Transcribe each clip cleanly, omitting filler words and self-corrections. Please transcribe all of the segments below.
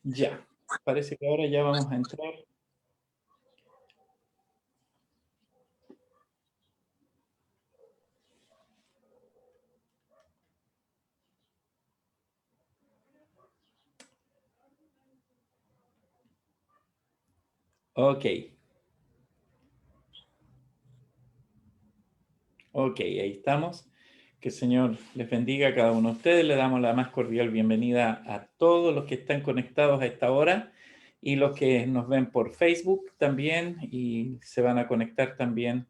Ya, parece que ahora ya vamos a entrar. Ok, ok, ahí estamos. Que el Señor les bendiga a cada uno de ustedes. Le damos la más cordial bienvenida a todos los que están conectados a esta hora y los que nos ven por Facebook también y se van a conectar también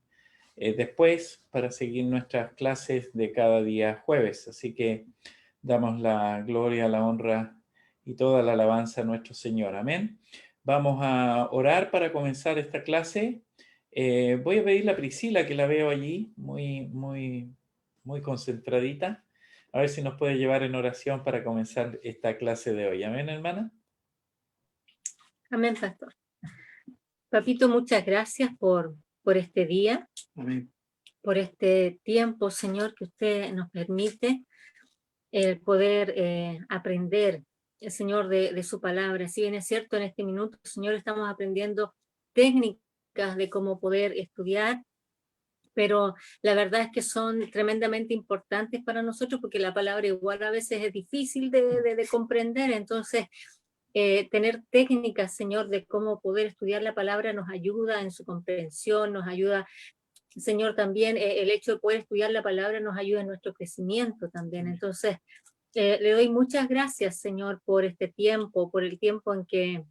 después para seguir nuestras clases de cada día jueves. Así que damos la gloria, la honra y toda la alabanza a nuestro Señor. Amén. Vamos a orar para comenzar esta clase. Voy a pedirle a Priscila, que la veo allí, muy concentradita, a ver si nos puede llevar en oración para comenzar esta clase de hoy. Amén, hermana. Amén, pastor. Papito, muchas gracias por este día, Amén. por este tiempo, Señor, que usted nos permite el poder aprender, el Señor, de su palabra. Si bien es cierto, en este minuto, Señor, estamos aprendiendo técnicas de cómo poder estudiar, pero la verdad es que son tremendamente importantes para nosotros porque la palabra igual a veces es difícil de comprender, entonces tener técnicas, Señor, de cómo poder estudiar la palabra nos ayuda en su comprensión, nos ayuda, Señor, también el hecho de poder estudiar la palabra nos ayuda en nuestro crecimiento también. Entonces, le doy muchas gracias, Señor, por este tiempo, por el tiempo en que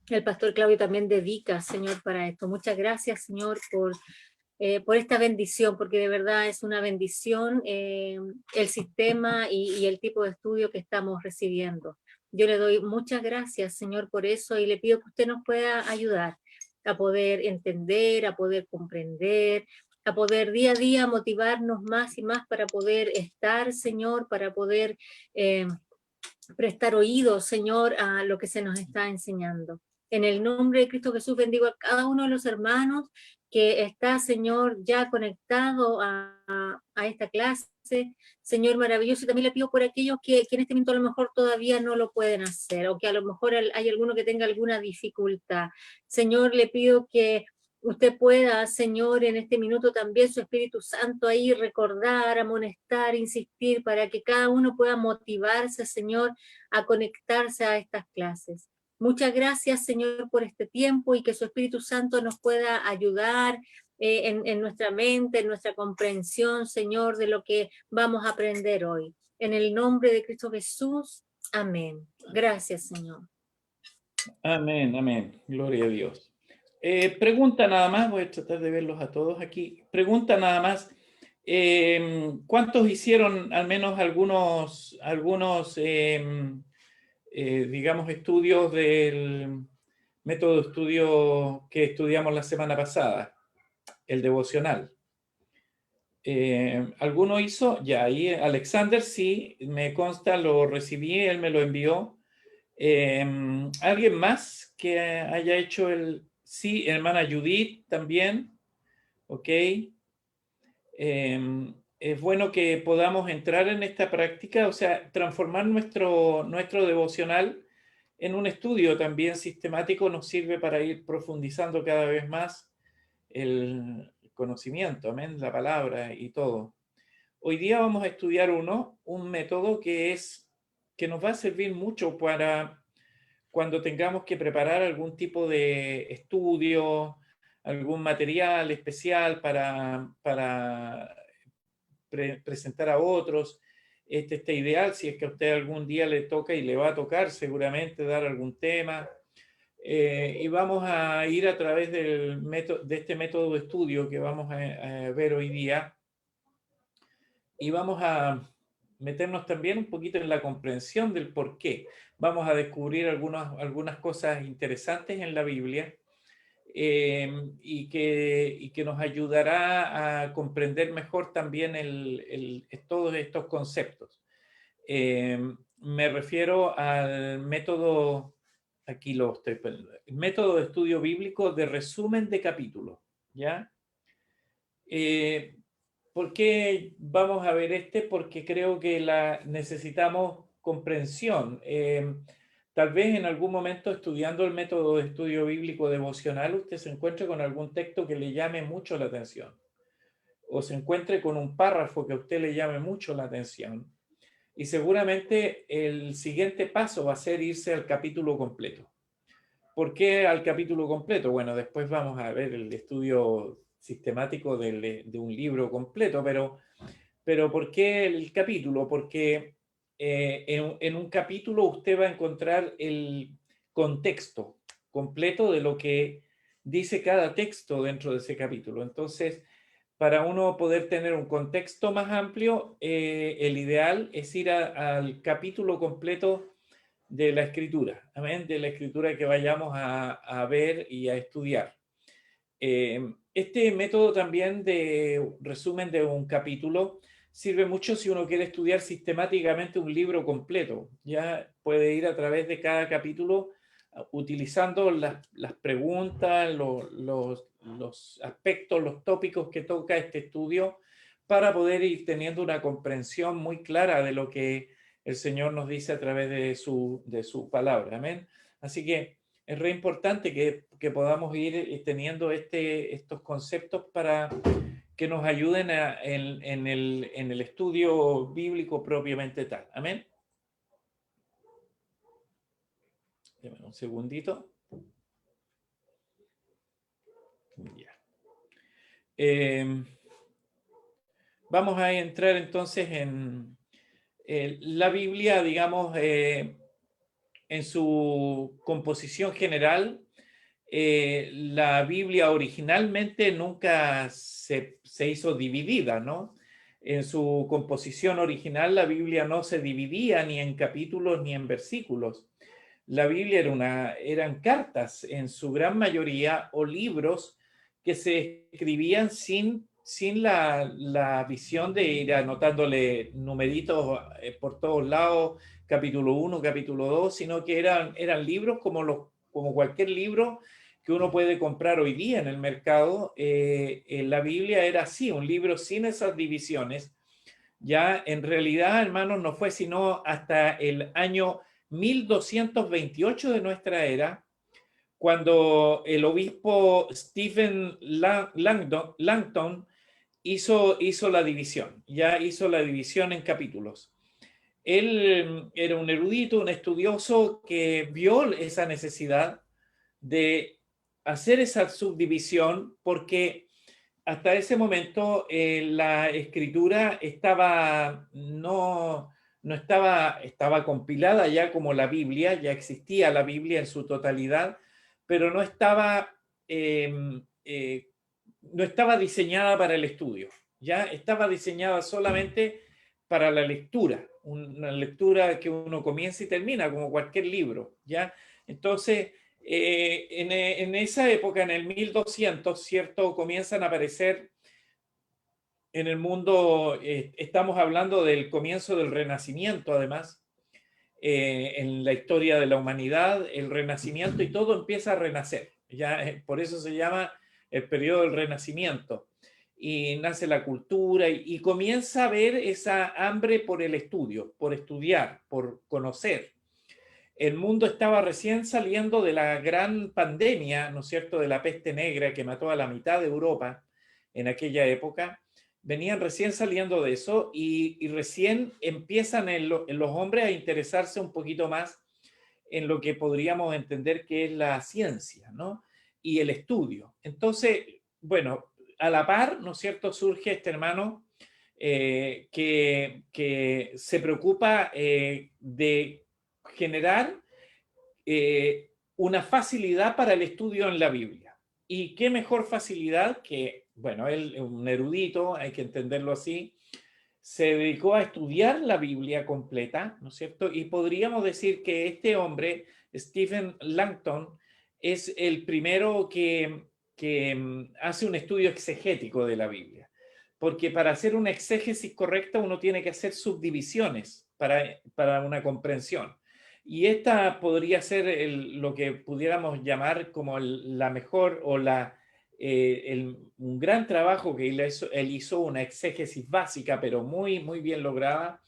el pastor Claudio también dedica, Señor, para esto. Muchas gracias, Señor, por esta bendición, porque de verdad es una bendición el sistema y el tipo de estudio que estamos recibiendo. Yo le doy muchas gracias, Señor, por eso y le pido que usted nos pueda ayudar a poder entender, a poder comprender, a poder día a día motivarnos más y más para poder estar, Señor, para poder prestar oídos, Señor, a lo que se nos está enseñando. En el nombre de Cristo Jesús bendigo a cada uno de los hermanos que está, Señor, ya conectado a esta clase. Señor maravilloso, y también le pido por aquellos que en este momento a lo mejor todavía no lo pueden hacer, o que a lo mejor hay alguno que tenga alguna dificultad. Señor, le pido que usted pueda, Señor, en este minuto también su Espíritu Santo ahí recordar, amonestar, insistir, para que cada uno pueda motivarse, Señor, a conectarse a estas clases. Muchas gracias, Señor, por este tiempo y que su Espíritu Santo nos pueda ayudar en nuestra mente, en nuestra comprensión, Señor, de lo que vamos a aprender hoy. En el nombre de Cristo Jesús, amén. Gracias, Señor. Amén, amén. Gloria a Dios. Pregunta nada más, voy a tratar de verlos a todos aquí. Pregunta nada más. ¿Cuántos hicieron al menos algunos digamos, estudios del método de estudio que estudiamos la semana pasada, el devocional? ¿Alguno hizo? Ya, ahí Alexander sí, me consta, lo recibí, él me lo envió. ¿Alguien más que haya hecho el... Sí, hermana Judith también, ok. Es bueno que podamos entrar en esta práctica, o sea, transformar nuestro devocional en un estudio también sistemático nos sirve para ir profundizando cada vez más el conocimiento, amén, la palabra y todo. Hoy día vamos a estudiar un método que nos va a servir mucho para cuando tengamos que preparar algún tipo de estudio, algún material especial para presentar a otros. Este está ideal si es que a usted algún día le toca y le va a tocar seguramente dar algún tema. Y vamos a ir a través de este método de estudio que vamos a ver hoy día y vamos a meternos también un poquito en la comprensión del por qué. Vamos a descubrir algunas cosas interesantes en la Biblia y que nos ayudará a comprender mejor también todos estos conceptos. Me refiero al método, aquí lo estoy poniendo, el método de estudio bíblico de resumen de capítulos, ¿ya? ¿Por qué vamos a ver este? Porque creo que necesitamos comprensión. Tal vez en algún momento estudiando el método de estudio bíblico devocional, usted se encuentre con algún texto que le llame mucho la atención, o se encuentre con un párrafo que a usted le llame mucho la atención. Y seguramente el siguiente paso va a ser irse al capítulo completo. ¿Por qué al capítulo completo? Bueno, después vamos a ver el estudio sistemático de un libro completo, pero ¿por qué el capítulo? Porque en un capítulo usted va a encontrar el contexto completo de lo que dice cada texto dentro de ese capítulo. Entonces, para uno poder tener un contexto más amplio, el ideal es ir al capítulo completo de la escritura, amén, de la escritura que vayamos a ver y a estudiar. Este método también de resumen de un capítulo sirve mucho si uno quiere estudiar sistemáticamente un libro completo. Ya puede ir a través de cada capítulo utilizando las preguntas, los aspectos, los tópicos que toca este estudio para poder ir teniendo una comprensión muy clara de lo que el Señor nos dice a través de su palabra. Amén. Así que es re importante que podamos ir teniendo estos conceptos para que nos ayuden en el estudio bíblico propiamente tal. Amén. Deme un segundito. Ya. Vamos a entrar entonces en la Biblia, digamos, en su composición general. La Biblia originalmente nunca se hizo dividida, ¿no? En su composición original, la Biblia no se dividía ni en capítulos ni en versículos. La Biblia eran cartas en su gran mayoría o libros que se escribían sin la visión de ir anotándole numeritos por todos lados, capítulo 1, capítulo 2, sino que eran libros como cualquier libro que uno puede comprar hoy día en el mercado. La Biblia era así, un libro sin esas divisiones. Ya en realidad, hermanos, no fue sino hasta el año 1228 de nuestra era, cuando el obispo Stephen Langton hizo la división, ya hizo la división en capítulos. Él era un erudito, un estudioso que vio esa necesidad de hacer esa subdivisión porque hasta ese momento la escritura no estaba compilada ya como la Biblia, ya existía la Biblia en su totalidad, pero eh, eh, no estaba diseñada para el estudio, ya estaba diseñada solamente para la lectura, una lectura que uno comienza y termina como cualquier libro, ya. Entonces, en esa época, en el 1200, ¿cierto? Comienzan a aparecer en el mundo, estamos hablando del comienzo del Renacimiento, además, en la historia de la humanidad, el Renacimiento y todo empieza a renacer. Ya, por eso se llama el periodo del Renacimiento. Y nace la cultura y comienza a haber esa hambre por el estudio, por estudiar, por conocer. El mundo estaba recién saliendo de la gran pandemia, ¿no es cierto?, de la peste negra que mató a la mitad de Europa en aquella época. Venían recién saliendo de eso y recién empiezan en los hombres a interesarse un poquito más en lo que podríamos entender que es la ciencia, ¿no? Y el estudio. Entonces, bueno, a la par, ¿no es cierto?, surge este hermano que se preocupa de generar una facilidad para el estudio en la Biblia. ¿Y qué mejor facilidad que, bueno, él es un erudito, hay que entenderlo así, se dedicó a estudiar la Biblia completa, ¿no es cierto? Y podríamos decir que este hombre, Stephen Langton, es el primero que hace un estudio exegético de la Biblia. Porque para hacer una exégesis correcta uno tiene que hacer subdivisiones para una comprensión. Y esta podría ser lo que pudiéramos llamar como la mejor o un gran trabajo que él hizo, una exégesis básica, pero muy, muy bien lograda,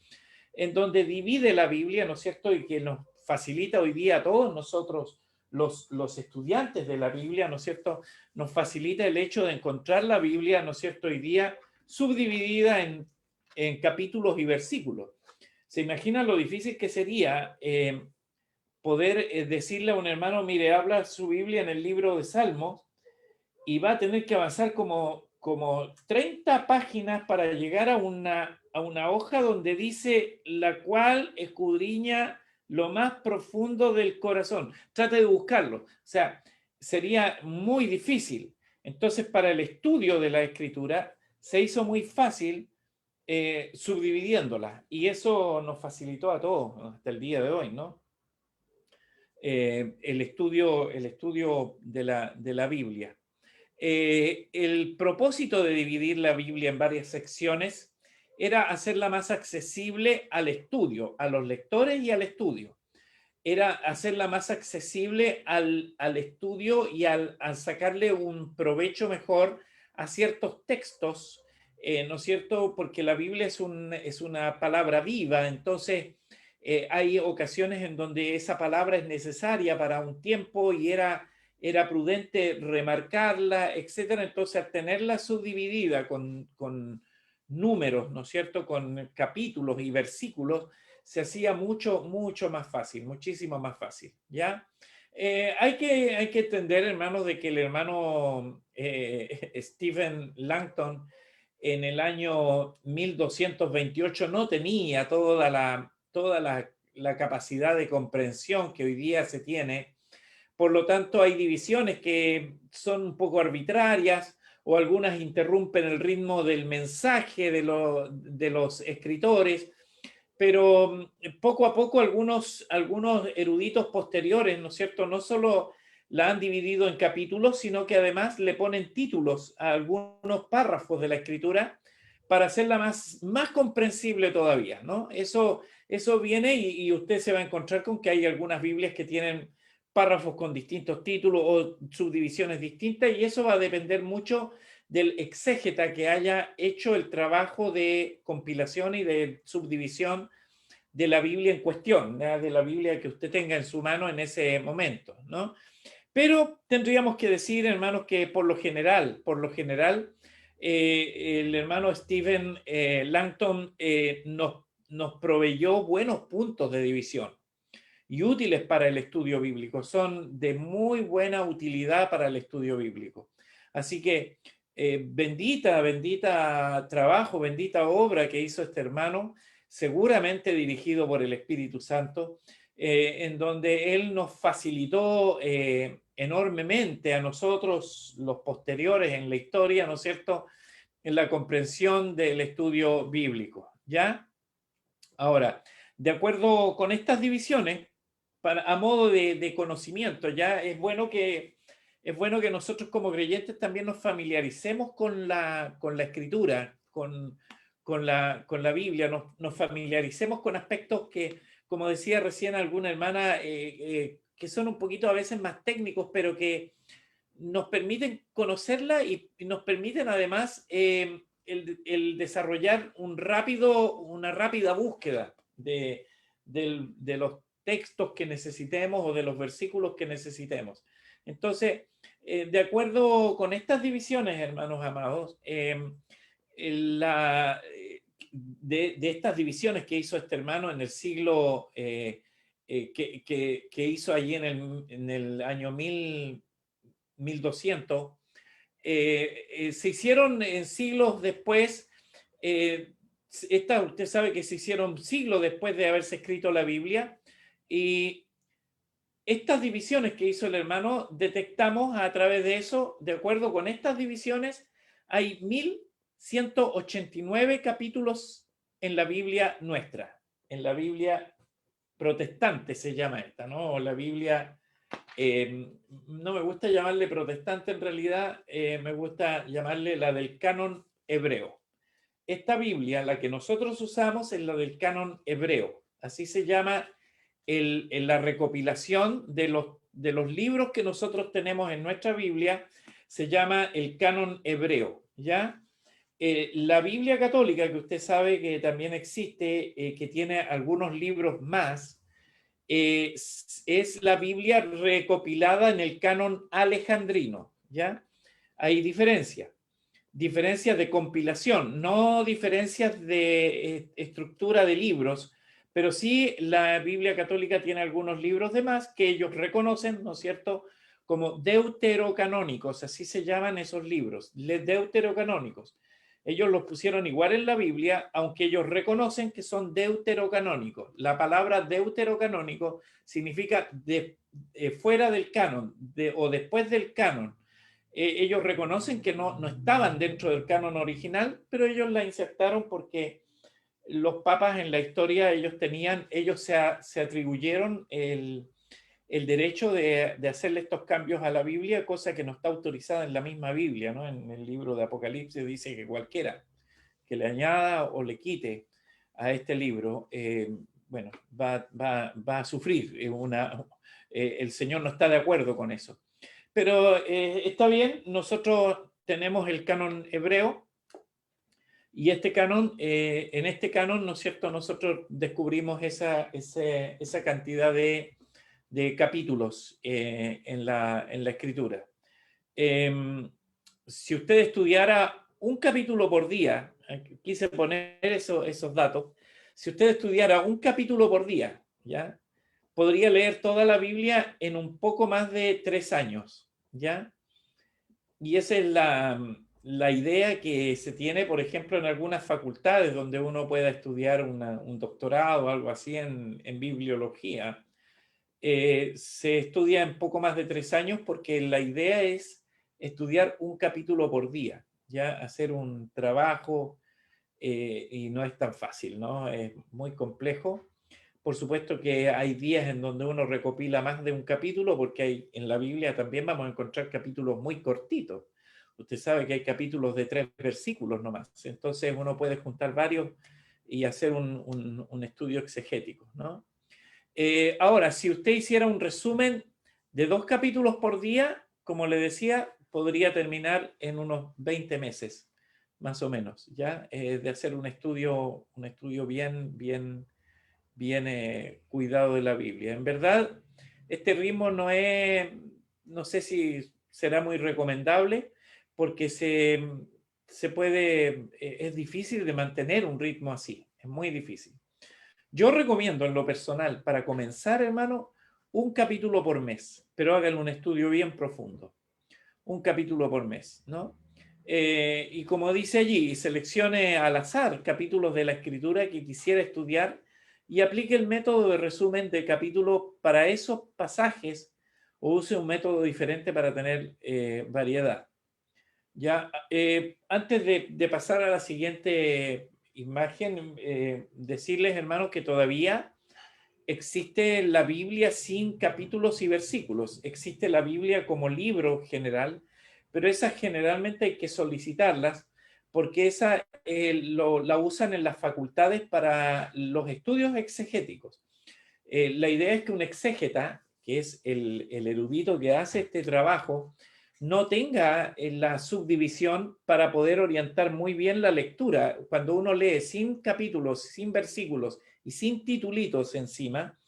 en donde divide la Biblia, ¿no es cierto? Y que nos facilita hoy día a todos nosotros, los estudiantes de la Biblia, ¿no es cierto? Nos facilita el hecho de encontrar la Biblia, ¿no es cierto?, hoy día subdividida en capítulos y versículos. ¿Se imagina lo difícil que sería poder decirle a un hermano, mire, habla su Biblia en el libro de Salmos, y va a tener que avanzar como 30 páginas para llegar a una hoja donde dice la cual escudriña lo más profundo del corazón? Trate de buscarlo. O sea, sería muy difícil. Entonces, para el estudio de la escritura se hizo muy fácil subdividiéndola, y eso nos facilitó a todos hasta el día de hoy, ¿no? El estudio de la Biblia. El propósito de dividir la Biblia en varias secciones era hacerla más accesible al estudio, a los lectores y al estudio. Era hacerla más accesible al estudio y al sacarle un provecho mejor a ciertos textos, ¿no es cierto? Porque la Biblia es una palabra viva, entonces hay ocasiones en donde esa palabra es necesaria para un tiempo y era prudente remarcarla, etcétera. Entonces, al tenerla subdividida con números, ¿no es cierto?, con capítulos y versículos, se hacía mucho más fácil, muchísimo más fácil, ¿ya? Hay que entender, hermanos, de que el hermano Stephen Langton en el año 1228 no tenía toda la capacidad de comprensión que hoy día se tiene. Por lo tanto, hay divisiones que son un poco arbitrarias, o algunas interrumpen el ritmo del mensaje de los escritores, pero poco a poco algunos eruditos posteriores, ¿no es cierto?, no solo la han dividido en capítulos, sino que además le ponen títulos a algunos párrafos de la escritura para hacerla más comprensible todavía, ¿no? Eso viene, y usted se va a encontrar con que hay algunas Biblias que tienen párrafos con distintos títulos o subdivisiones distintas, y eso va a depender mucho del exégeta que haya hecho el trabajo de compilación y de subdivisión de la Biblia en cuestión, ¿no?, de la Biblia que usted tenga en su mano en ese momento, ¿no? Pero tendríamos que decir, hermanos, que por lo general, el hermano Stephen Langton nos proveyó buenos puntos de división y útiles para el estudio bíblico. Son de muy buena utilidad para el estudio bíblico. Así que bendita trabajo, bendita obra que hizo este hermano, seguramente dirigido por el Espíritu Santo, en donde él nos facilitó enormemente a nosotros, los posteriores en la historia, ¿no es cierto?, en la comprensión del estudio bíblico, ¿ya? Ahora, de acuerdo con estas divisiones, a modo de conocimiento, ya es bueno que nosotros como creyentes también nos familiaricemos con la escritura, con la Biblia, nos familiaricemos con aspectos que, como decía recién alguna hermana, que son un poquito a veces más técnicos, pero que nos permiten conocerla y nos permiten además el desarrollar una rápida búsqueda de los textos que necesitemos o de los versículos que necesitemos. Entonces, de acuerdo con estas divisiones, hermanos amados, de estas divisiones que hizo este hermano en el siglo, que hizo allí en el año 1200, se hicieron en siglos después. Usted sabe que se hicieron siglos después de haberse escrito la Biblia, y estas divisiones que hizo el hermano, detectamos a través de eso, de acuerdo con estas divisiones, hay 1189 capítulos en la Biblia nuestra, en la Biblia protestante se llama esta, ¿no? O la Biblia, no me gusta llamarle protestante en realidad, me gusta llamarle la del canon hebreo. Esta Biblia, la que nosotros usamos, es la del canon hebreo, así se llama la recopilación de los libros que nosotros tenemos en nuestra Biblia, se llama el canon hebreo, ¿ya? La Biblia católica, que usted sabe que también existe, que tiene algunos libros más, es la Biblia recopilada en el canon alejandrino, ¿ya? Hay diferencias de compilación, no diferencias de estructura de libros, pero sí la Biblia católica tiene algunos libros de más que ellos reconocen, ¿no es cierto?, como deuterocanónicos, así se llaman esos libros, deuterocanónicos. Ellos los pusieron igual en la Biblia, aunque ellos reconocen que son deuterocanónicos. La palabra deuterocanónico significa fuera del canon o después del canon. Ellos reconocen que no estaban dentro del canon original, pero ellos la insertaron porque los papas en la historia, ellos se atribuyeron el derecho de hacerle estos cambios a la Biblia, cosa que no está autorizada en la misma Biblia, ¿no? En el libro de Apocalipsis dice que cualquiera que le añada o le quite a este libro, bueno, va a sufrir el Señor no está de acuerdo con eso. Pero está bien, nosotros tenemos el canon hebreo y este canon, en este canon, ¿no es cierto?, nosotros descubrimos esa cantidad de capítulos en la escritura. Si usted estudiara un capítulo por día, quise poner esos datos, si usted estudiara un capítulo por día, ¿ya?, podría leer toda la Biblia en un poco más de 3 años, ¿ya? Y esa es la idea que se tiene, por ejemplo, en algunas facultades donde uno pueda estudiar un doctorado o algo así en bibliología. Se estudia en poco más de 3 años porque la idea es estudiar un capítulo por día, ya hacer un trabajo y no es tan fácil, ¿no? Es muy complejo. Por supuesto que hay días en donde uno recopila más de un capítulo porque en la Biblia también vamos a encontrar capítulos muy cortitos. Usted sabe que hay capítulos de 3 versículos nomás. Entonces uno puede juntar varios y hacer un estudio exegético, ¿no? Ahora, si usted hiciera un resumen de 2 capítulos por día, como le decía, podría terminar en unos 20 meses, más o menos, ¿ya? De hacer un estudio bien cuidado de la Biblia. En verdad, este ritmo no sé si será muy recomendable, porque es difícil de mantener un ritmo así, es muy difícil. Yo recomiendo en lo personal, para comenzar, hermano, un capítulo por mes, pero háganle un estudio bien profundo. Un capítulo por mes, ¿no? Y como dice allí, seleccione al azar capítulos de la Escritura que quisiera estudiar y aplique el método de resumen de capítulo para esos pasajes o use un método diferente para tener variedad. Ya, antes de pasar a la siguiente imagen, decirles, hermanos, que todavía existe la Biblia sin capítulos y versículos. Existe la Biblia como libro general, pero esas generalmente hay que solicitarlas porque esa la usan en las facultades para los estudios exegéticos. La idea es que un exégeta, que es el erudito que hace este trabajo, no tenga la subdivisión para poder orientar muy bien la lectura. Cuando uno lee sin capítulos, sin versículos y sin titulitos encima,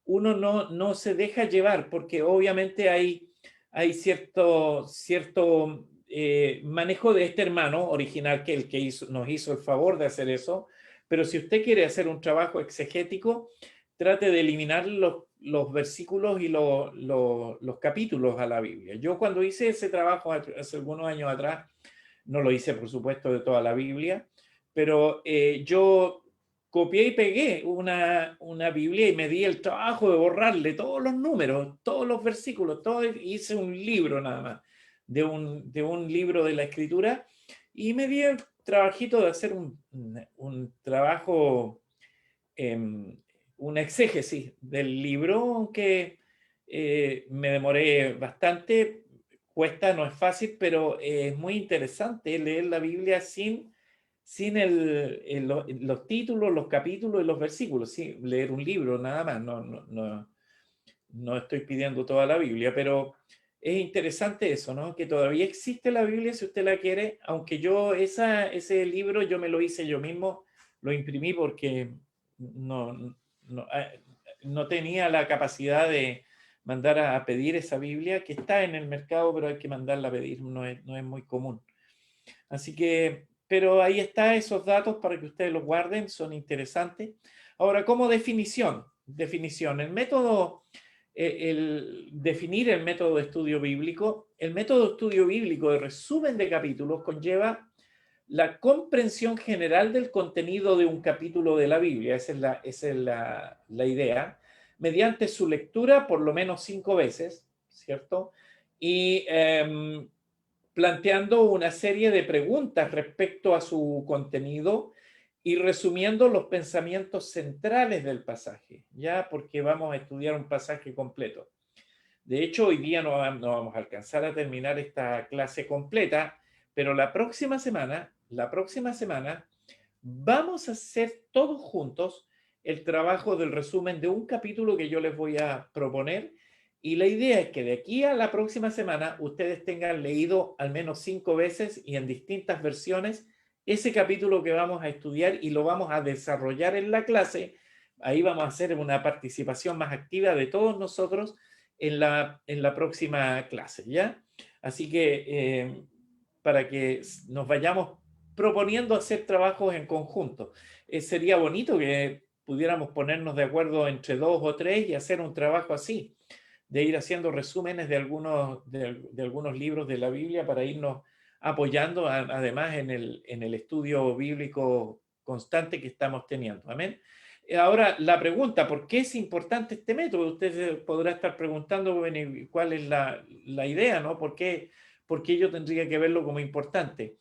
uno no se deja llevar porque obviamente hay cierto manejo de este hermano original, que el que nos hizo el favor de hacer eso. Pero si usted quiere hacer un trabajo exegético, trate de eliminar los versículos y los capítulos a la Biblia. Yo cuando hice ese trabajo hace algunos años atrás, no lo hice por supuesto de toda la Biblia, pero yo copié y pegué una Biblia y me di el trabajo de borrarle todos los números, todos los versículos, todo, hice un libro nada más de un libro de la Escritura y me di el trabajito de hacer un trabajo, una exégesis del libro, aunque me demoré bastante, cuesta, no es fácil, pero es muy interesante leer la Biblia sin los títulos, los capítulos y los versículos, sí, leer un libro nada más, no estoy pidiendo toda la Biblia, pero es interesante eso, ¿no? Que todavía existe la Biblia si usted la quiere, aunque yo ese libro yo me lo hice yo mismo, lo imprimí porque no, no tenía la capacidad de mandar a pedir esa Biblia, que está en el mercado, pero hay que mandarla a pedir, no es muy común. Así que, pero ahí está esos datos para que ustedes los guarden, son interesantes. Ahora, como definición, el método, definir el método de estudio bíblico, el método de estudio bíblico de resumen de capítulos conlleva la comprensión general del contenido de un capítulo de la Biblia, esa es la idea, mediante su lectura por lo menos 5 veces, ¿cierto? Y planteando una serie de preguntas respecto a su contenido y resumiendo los pensamientos centrales del pasaje, ¿ya? Porque vamos a estudiar un pasaje completo. De hecho, hoy día no vamos a alcanzar a terminar esta clase completa, pero la próxima semana vamos a hacer todos juntos el trabajo del resumen de un capítulo que yo les voy a proponer, y la idea es que de aquí a la próxima semana ustedes tengan leído al menos 5 veces y en distintas versiones ese capítulo que vamos a estudiar y lo vamos a desarrollar en la clase. Ahí vamos a hacer una participación más activa de todos nosotros en la próxima clase, ¿ya? Así que para que nos vayamos proponiendo hacer trabajos en conjunto. Sería bonito que pudiéramos ponernos de acuerdo entre 2 o 3 y hacer un trabajo así, de ir haciendo resúmenes de algunos libros de la Biblia para irnos apoyando además en el estudio bíblico constante que estamos teniendo. Amén. Ahora, la pregunta, ¿por qué es importante este método? Usted se podrá estar preguntando, bueno, ¿cuál es la idea, no? ¿Por qué yo tendría que verlo como importante?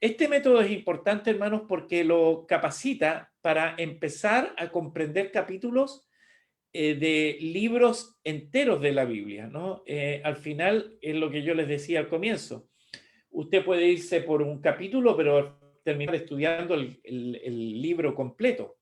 Este método es importante, hermanos, porque lo capacita para empezar a comprender capítulos de libros enteros de la Biblia, ¿no? Al final, es lo que yo les decía al comienzo. Usted puede irse por un capítulo, pero terminar estudiando el libro completo.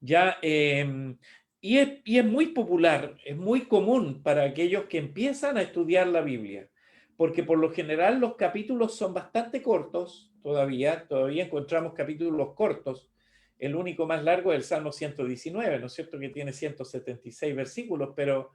Ya, y es muy popular, es muy común para aquellos que empiezan a estudiar la Biblia, porque por lo general los capítulos son bastante cortos, todavía encontramos capítulos cortos. El único más largo es el Salmo 119, ¿no es cierto?, que tiene 176 versículos, pero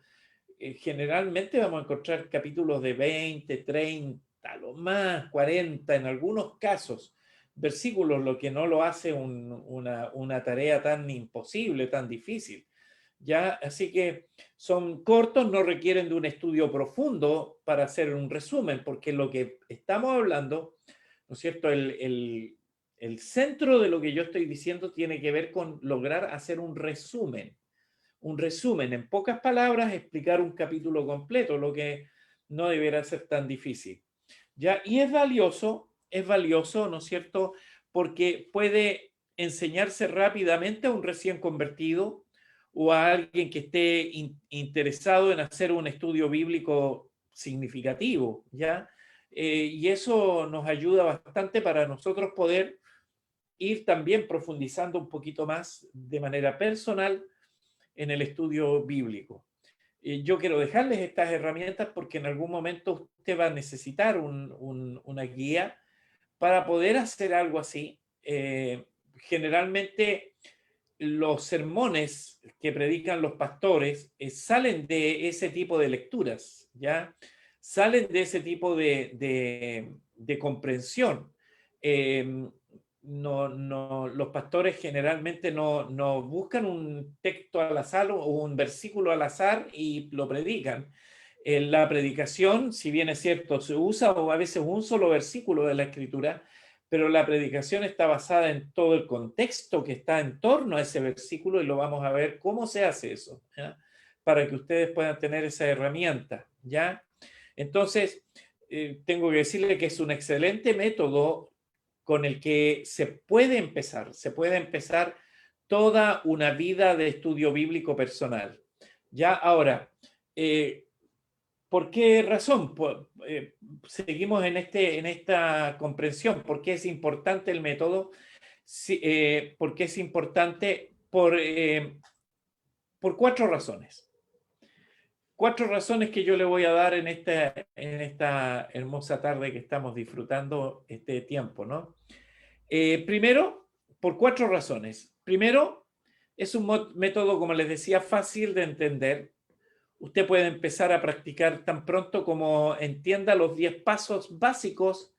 generalmente vamos a encontrar capítulos de 20, 30, lo más 40 en algunos casos versículos, lo que no lo hace una tarea tan imposible, tan difícil. ¿Ya? Así que son cortos, no requieren de un estudio profundo para hacer un resumen, porque lo que estamos hablando, ¿no es cierto? El centro de lo que yo estoy diciendo tiene que ver con lograr hacer un resumen. Un resumen, en pocas palabras, explicar un capítulo completo, lo que no deberá ser tan difícil. ¿Ya? Y es valioso, ¿no es cierto?, porque puede enseñarse rápidamente a un recién convertido o a alguien que esté interesado en hacer un estudio bíblico significativo, ¿ya? Y eso nos ayuda bastante para nosotros poder ir también profundizando un poquito más de manera personal en el estudio bíblico. Yo quiero dejarles estas herramientas porque en algún momento usted va a necesitar una guía para poder hacer algo así. Generalmente los sermones que predican los pastores salen de ese tipo de lecturas, ¿ya? Salen de ese tipo de comprensión. Los pastores generalmente no buscan un texto al azar o un versículo al azar y lo predican. En la predicación, si bien es cierto, se usa o a veces un solo versículo de la Escritura, pero la predicación está basada en todo el contexto que está en torno a ese versículo y lo vamos a ver cómo se hace eso, ¿ya? Para que ustedes puedan tener esa herramienta, ¿ya? Entonces, tengo que decirle que es un excelente método con el que se puede empezar toda una vida de estudio bíblico personal. Ya ahora, ¿por qué razón? Seguimos en esta comprensión. ¿Por qué es importante el método? Sí, porque es importante por 4 razones. 4 razones que yo le voy a dar en esta hermosa tarde que estamos disfrutando este tiempo, ¿no? Primero, por 4 razones. Primero, Es un método, como les decía, fácil de entender. Usted puede empezar a practicar tan pronto como entienda los 10 pasos básicos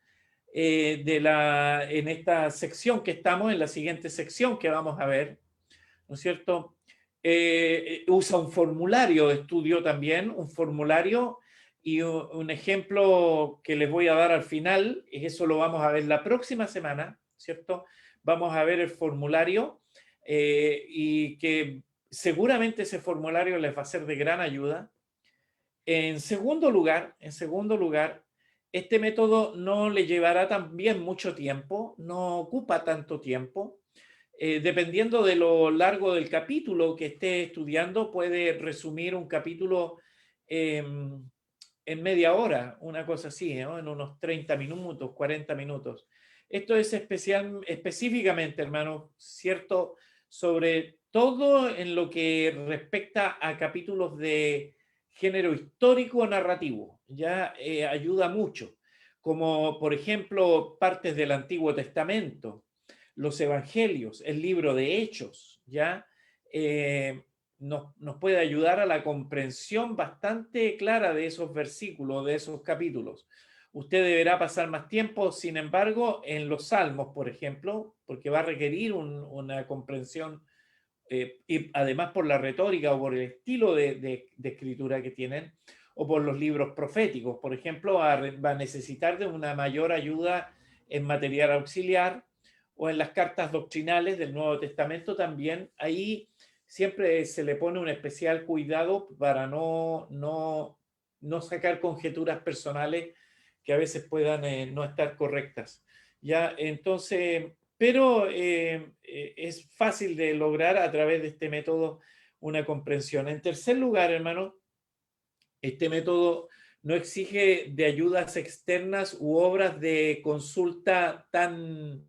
en esta sección que estamos, en la siguiente sección que vamos a ver, ¿no es cierto? Usa un formulario de estudio también, un formulario y un ejemplo que les voy a dar al final, y eso lo vamos a ver la próxima semana, ¿cierto? Vamos a ver el formulario y que seguramente ese formulario les va a ser de gran ayuda. En segundo lugar, este método no le llevará también mucho tiempo, no ocupa tanto tiempo. Dependiendo de lo largo del capítulo que esté estudiando, puede resumir un capítulo en media hora, una cosa así, ¿no? En unos 30 minutos, 40 minutos. Esto es específicamente, hermano, cierto, sobre todo en lo que respecta a capítulos de género histórico narrativo. Ya ayuda mucho, como por ejemplo partes del Antiguo Testamento, los evangelios, el libro de Hechos, ¿ya? Nos puede ayudar a la comprensión bastante clara de esos versículos, de esos capítulos. Usted deberá pasar más tiempo, sin embargo, en los salmos, por ejemplo, porque va a requerir una comprensión, y además por la retórica o por el estilo de escritura que tienen, o por los libros proféticos, por ejemplo, va a necesitar de una mayor ayuda en material auxiliar, o en las cartas doctrinales del Nuevo Testamento también. Ahí siempre se le pone un especial cuidado para no sacar conjeturas personales que a veces puedan no estar correctas. Ya, entonces, pero es fácil de lograr a través de este método una comprensión. En tercer lugar, hermano, este método no exige de ayudas externas u obras de consulta tan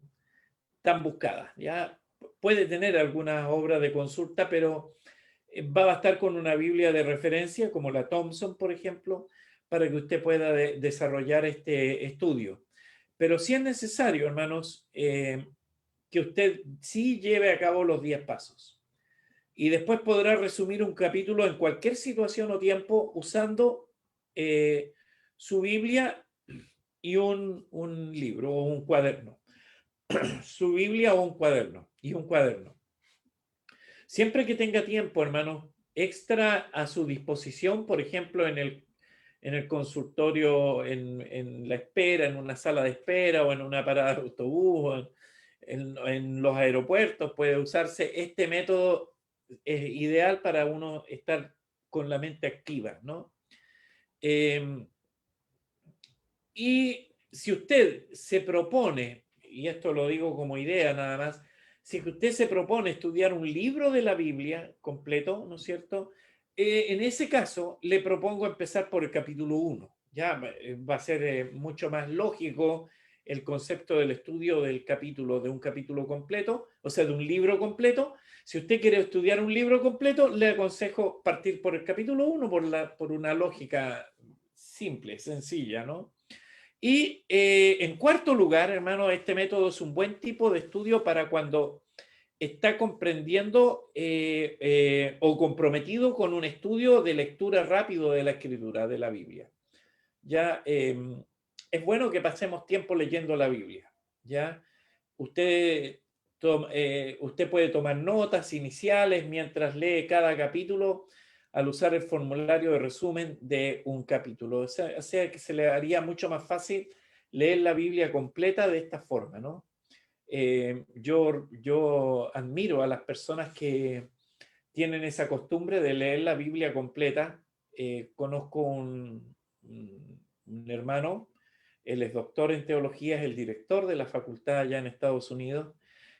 buscadas. ¿Ya? Puede tener algunas obras de consulta, pero va a bastar con una Biblia de referencia, como la Thompson, por ejemplo, para que usted pueda desarrollar este estudio. Pero sí es necesario, hermanos, que usted sí lleve a cabo los 10 pasos. Y después podrá resumir un capítulo en cualquier situación o tiempo usando su Biblia y un libro o un cuaderno. Su Biblia o un cuaderno y un cuaderno. Siempre que tenga tiempo, hermano, extra a su disposición, por ejemplo, en el consultorio, en la espera, en una sala de espera o en una parada de autobús, en los aeropuertos, puede usarse este método. Es ideal para uno estar con la mente activa, ¿no? Y si usted se propone, y esto lo digo como idea nada más, si usted se propone estudiar un libro de la Biblia completo, ¿no es cierto? En ese caso, le propongo empezar por el capítulo 1. Ya va a ser mucho más lógico el concepto del estudio de un capítulo completo, o sea, de un libro completo. Si usted quiere estudiar un libro completo, le aconsejo partir por el capítulo 1 por una lógica simple, sencilla, ¿no? Y en cuarto lugar, hermano, este método es un buen tipo de estudio para cuando está comprendiendo o comprometido con un estudio de lectura rápido de la escritura de la Biblia. Ya es bueno que pasemos tiempo leyendo la Biblia. Ya usted puede tomar notas iniciales mientras lee cada capítulo al usar el formulario de resumen de un capítulo. O sea que se le haría mucho más fácil leer la Biblia completa de esta forma, ¿no? Yo admiro a las personas que tienen esa costumbre de leer la Biblia completa. Conozco un hermano, él es doctor en teología, es el director de la facultad allá en Estados Unidos,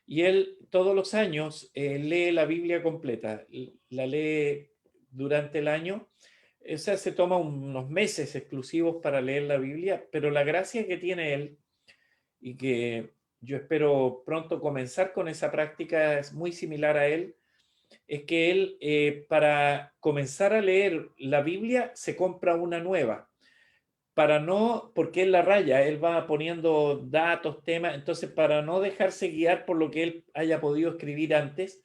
y él todos los años lee la Biblia completa, la lee durante el año. O sea, se toma unos meses exclusivos para leer la Biblia, pero la gracia que tiene él, y que yo espero pronto comenzar con esa práctica, es muy similar a él, es que él para comenzar a leer la Biblia se compra una nueva, porque él la raya, él va poniendo datos, temas, entonces para no dejarse guiar por lo que él haya podido escribir antes,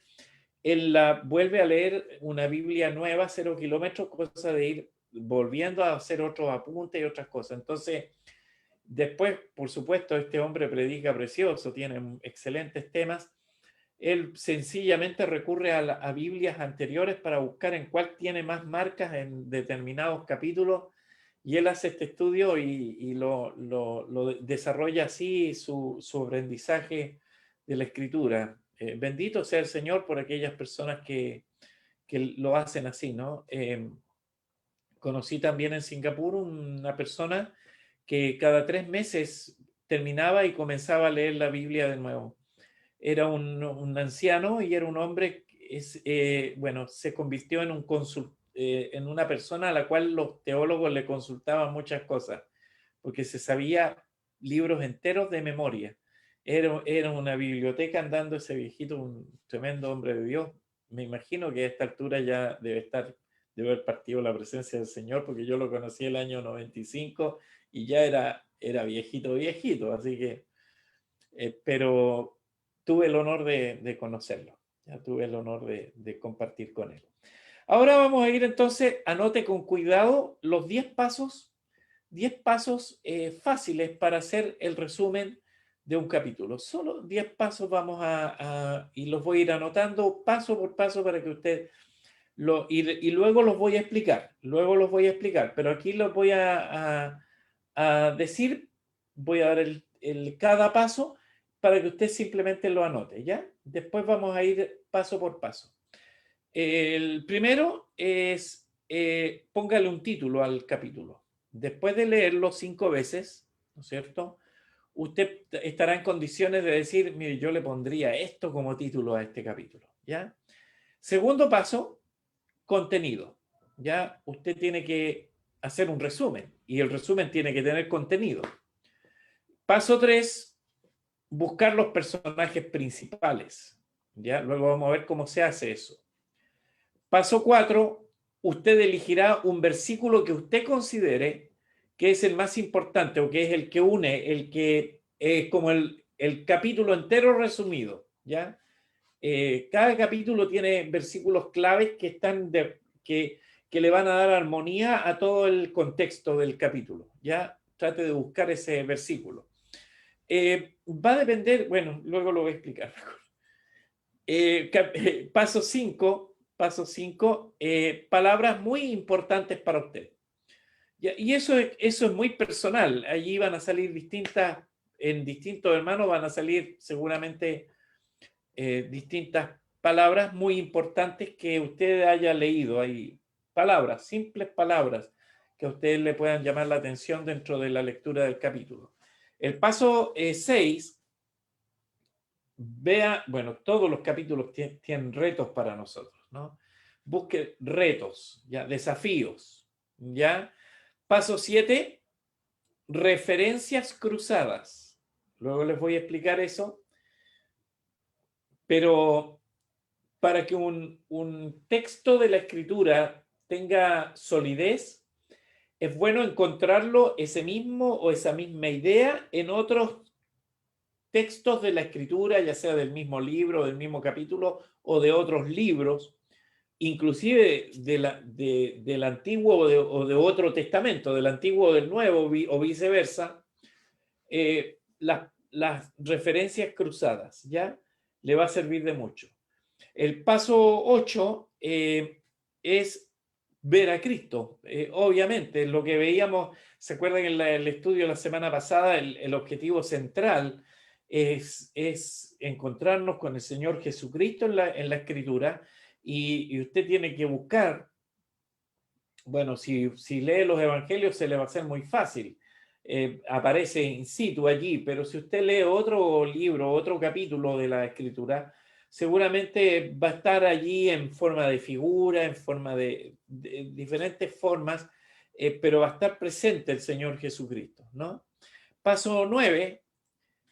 él la vuelve a leer una Biblia nueva, 0 kilómetros, cosa de ir volviendo a hacer otros apuntes y otras cosas. Entonces, después, por supuesto, este hombre predica precioso, tiene excelentes temas. Él sencillamente recurre a Biblias anteriores para buscar en cuál tiene más marcas en determinados capítulos, y él hace este estudio y lo desarrolla así su aprendizaje de la escritura. Bendito sea el Señor por aquellas personas que lo hacen así, ¿no? Conocí también en Singapur una persona que cada 3 meses terminaba y comenzaba a leer la Biblia de nuevo. Era un anciano y era un hombre, bueno, se convirtió en una persona a la cual los teólogos le consultaban muchas cosas, porque se sabía libros enteros de memoria. Era una biblioteca andando ese viejito, un tremendo hombre de Dios. Me imagino que a esta altura ya debe haber partido la presencia del Señor, porque yo lo conocí el año 95 y ya era viejito, así que, pero tuve el honor de conocerlo, ya tuve el honor de compartir con él. Ahora vamos a ir entonces, anote con cuidado los 10 pasos fáciles para hacer el resumen de un capítulo. Solo 10 pasos vamos y los voy a ir anotando paso por paso para que usted y luego los voy a explicar, pero aquí los voy a decir, voy a dar cada paso para que usted simplemente lo anote, ¿ya? Después vamos a ir paso por paso. El primero es, póngale un título al capítulo. Después de leerlo 5 veces, ¿no es cierto?, usted estará en condiciones de decir, mire, yo le pondría esto como título a este capítulo, ¿ya? Segundo paso, contenido. Ya usted tiene que hacer un resumen y el resumen tiene que tener contenido. Paso 3, buscar los personajes principales. Ya, luego vamos a ver cómo se hace eso. Paso 4, usted elegirá un versículo que usted considere que es el más importante o que es el que une, el que es como el capítulo entero resumido, ¿ya? Cada capítulo tiene versículos claves que están que le van a dar armonía a todo el contexto del capítulo. Ya trate de buscar ese versículo. Va a depender, bueno, luego lo voy a explicar. Paso 5, palabras muy importantes para usted. Y eso es muy personal. Allí van a salir en distintos hermanos van a salir seguramente distintas palabras muy importantes que usted haya leído ahí. Palabras, simples palabras que a ustedes le puedan llamar la atención dentro de la lectura del capítulo. El paso 6, vea, bueno, todos los capítulos tienen retos para nosotros, ¿no? Busque retos, ya, desafíos, ¿ya? Paso 7, referencias cruzadas. Luego les voy a explicar eso, pero para que un texto de la escritura tenga solidez, es bueno encontrarlo ese mismo o esa misma idea en otros textos de la escritura, ya sea del mismo libro, del mismo capítulo o de otros libros, inclusive del Antiguo o de otro testamento, del Antiguo o del Nuevo o viceversa. Las referencias cruzadas, ¿ya? Le va a servir de mucho. El paso 8 es ver a Cristo. Obviamente, lo que veíamos, ¿se acuerdan en el estudio de la semana pasada? El objetivo central es encontrarnos con el Señor Jesucristo en la Escritura, y usted tiene que buscar, bueno, si lee los evangelios se le va a hacer muy fácil. Aparece in situ allí, pero si usted lee otro libro, otro capítulo de la Escritura, seguramente va a estar allí en forma de figura, en forma de diferentes formas, pero va a estar presente el Señor Jesucristo, ¿no? Paso 9,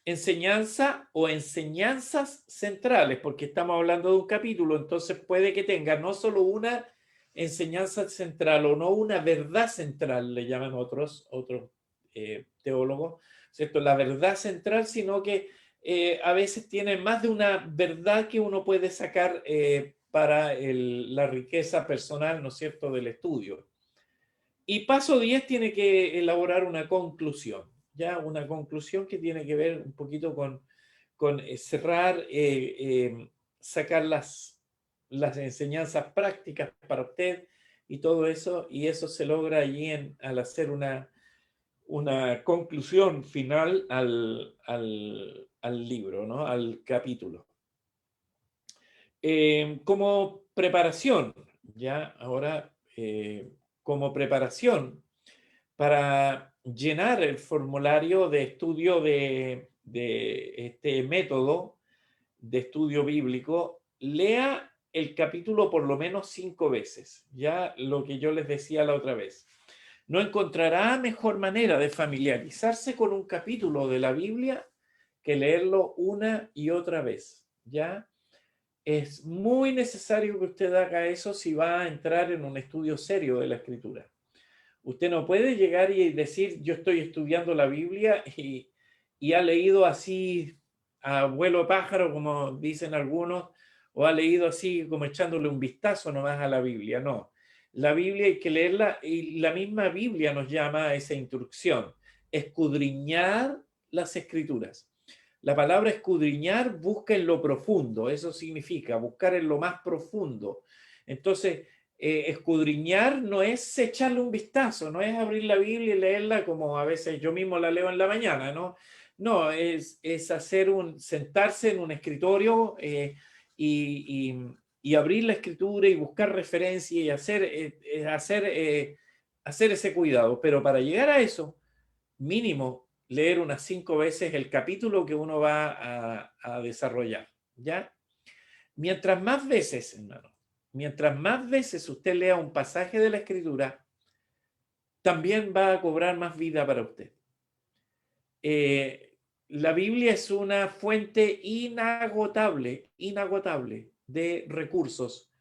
enseñanza o enseñanzas centrales, porque estamos hablando de un capítulo, entonces puede que tenga no solo una enseñanza central o no una verdad central, le llaman otros teólogos, ¿cierto? La verdad central, sino que a veces tiene más de una verdad que uno puede sacar para la riqueza personal, ¿no es cierto?, del estudio. Y paso 10 tiene que elaborar una conclusión, ¿ya? Una conclusión que tiene que ver un poquito con cerrar, sacar las enseñanzas prácticas para usted y todo eso, y eso se logra allí al hacer una conclusión final al libro, ¿no? Al capítulo. Como preparación, ya ahora, como preparación para llenar el formulario de estudio de este método de estudio bíblico, lea el capítulo por lo menos 5 veces, ya lo que yo les decía la otra vez. No encontrará mejor manera de familiarizarse con un capítulo de la Biblia que leerlo una y otra vez, ¿ya? Es muy necesario que usted haga eso si va a entrar en un estudio serio de la Escritura. Usted no puede llegar y decir, yo estoy estudiando la Biblia y ha leído así a vuelo pájaro, como dicen algunos, o ha leído así como echándole un vistazo nomás a la Biblia. No, la Biblia hay que leerla y la misma Biblia nos llama a esa instrucción, escudriñar las Escrituras. La palabra escudriñar busca en lo profundo, eso significa buscar en lo más profundo. Entonces, escudriñar no es echarle un vistazo, no es abrir la Biblia y leerla como a veces yo mismo la leo en la mañana, ¿no? No, es sentarse en un escritorio y abrir la escritura y buscar referencia y hacer ese cuidado. Pero para llegar a eso, mínimo leer unas 5 veces el capítulo que uno va a desarrollar, ¿ya? Mientras más veces, hermano, mientras más veces usted lea un pasaje de la Escritura, también va a cobrar más vida para usted. La Biblia es una fuente inagotable de recursos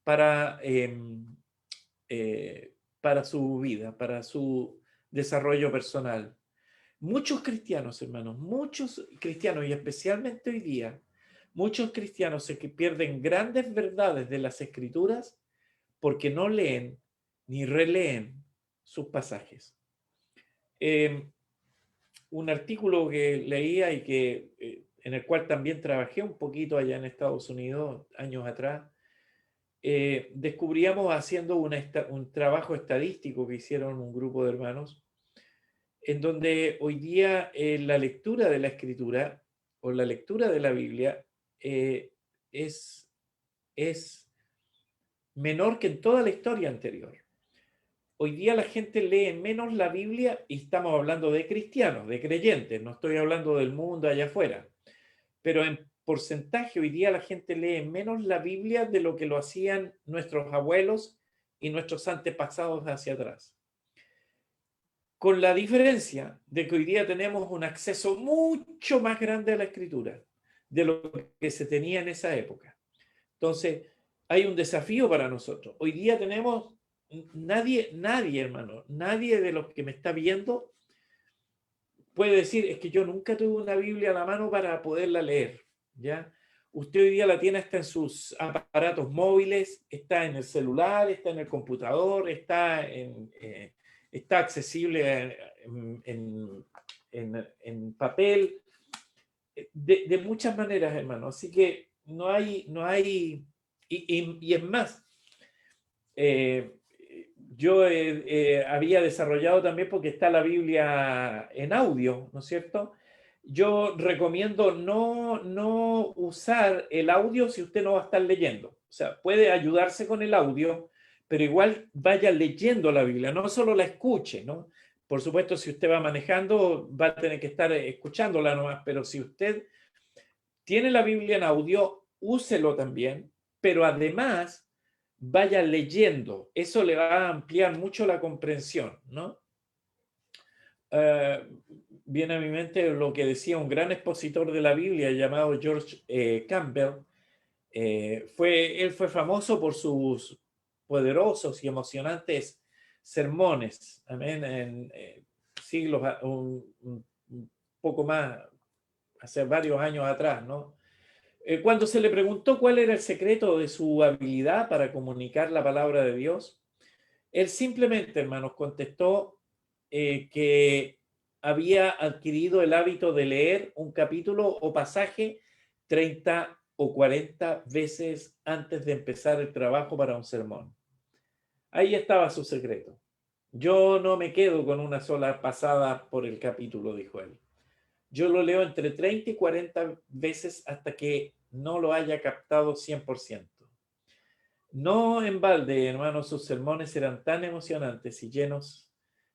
para, para su vida, para su desarrollo personal. Muchos cristianos, hermanos, muchos cristianos, y especialmente hoy día, muchos cristianos se pierden grandes verdades de las Escrituras porque no leen ni releen sus pasajes. Un artículo que leía y en el cual también trabajé un poquito allá en Estados Unidos, años atrás, descubríamos haciendo un trabajo estadístico que hicieron un grupo de hermanos, en donde hoy día la lectura de la Escritura o la lectura de la Biblia es menor que en toda la historia anterior. Hoy día la gente lee menos la Biblia y estamos hablando de cristianos, de creyentes, no estoy hablando del mundo allá afuera, pero en porcentaje hoy día la gente lee menos la Biblia de lo que lo hacían nuestros abuelos y nuestros antepasados hacia atrás. Con la diferencia de que hoy día tenemos un acceso mucho más grande a la Escritura de lo que se tenía en esa época. Entonces, hay un desafío para nosotros. Hoy día tenemos, nadie, hermano, nadie de los que me está viendo puede decir, es que yo nunca tuve una Biblia a la mano para poderla leer, ¿ya? Usted hoy día la tiene hasta en sus aparatos móviles, está en el celular, está en el computador, está accesible en papel, de muchas maneras, hermano. Así que no hay, y es más, yo había desarrollado también, porque está la Biblia en audio, ¿no es cierto? Yo recomiendo no usar el audio si usted no va a estar leyendo. O sea, puede ayudarse con el audio, pero igual vaya leyendo la Biblia, no solo la escuche, ¿no? Por supuesto, si usted va manejando, va a tener que estar escuchándola nomás, pero si usted tiene la Biblia en audio, úselo también, pero además vaya leyendo. Eso le va a ampliar mucho la comprensión, ¿no? Viene a mi mente lo que decía un gran expositor de la Biblia llamado George Campbell. Él fue famoso por sus poderosos y emocionantes sermones, amén, en siglos, un poco más, hace varios años atrás, ¿no? Cuando se le preguntó cuál era el secreto de su habilidad para comunicar la palabra de Dios, él simplemente, hermanos, contestó que había adquirido el hábito de leer un capítulo o pasaje 30 o 40 veces antes de empezar el trabajo para un sermón. Ahí estaba su secreto. Yo no me quedo con una sola pasada por el capítulo, dijo él. Yo lo leo entre 30 y 40 veces hasta que no lo haya captado 100%. No en balde, hermanos, sus sermones eran tan emocionantes y llenos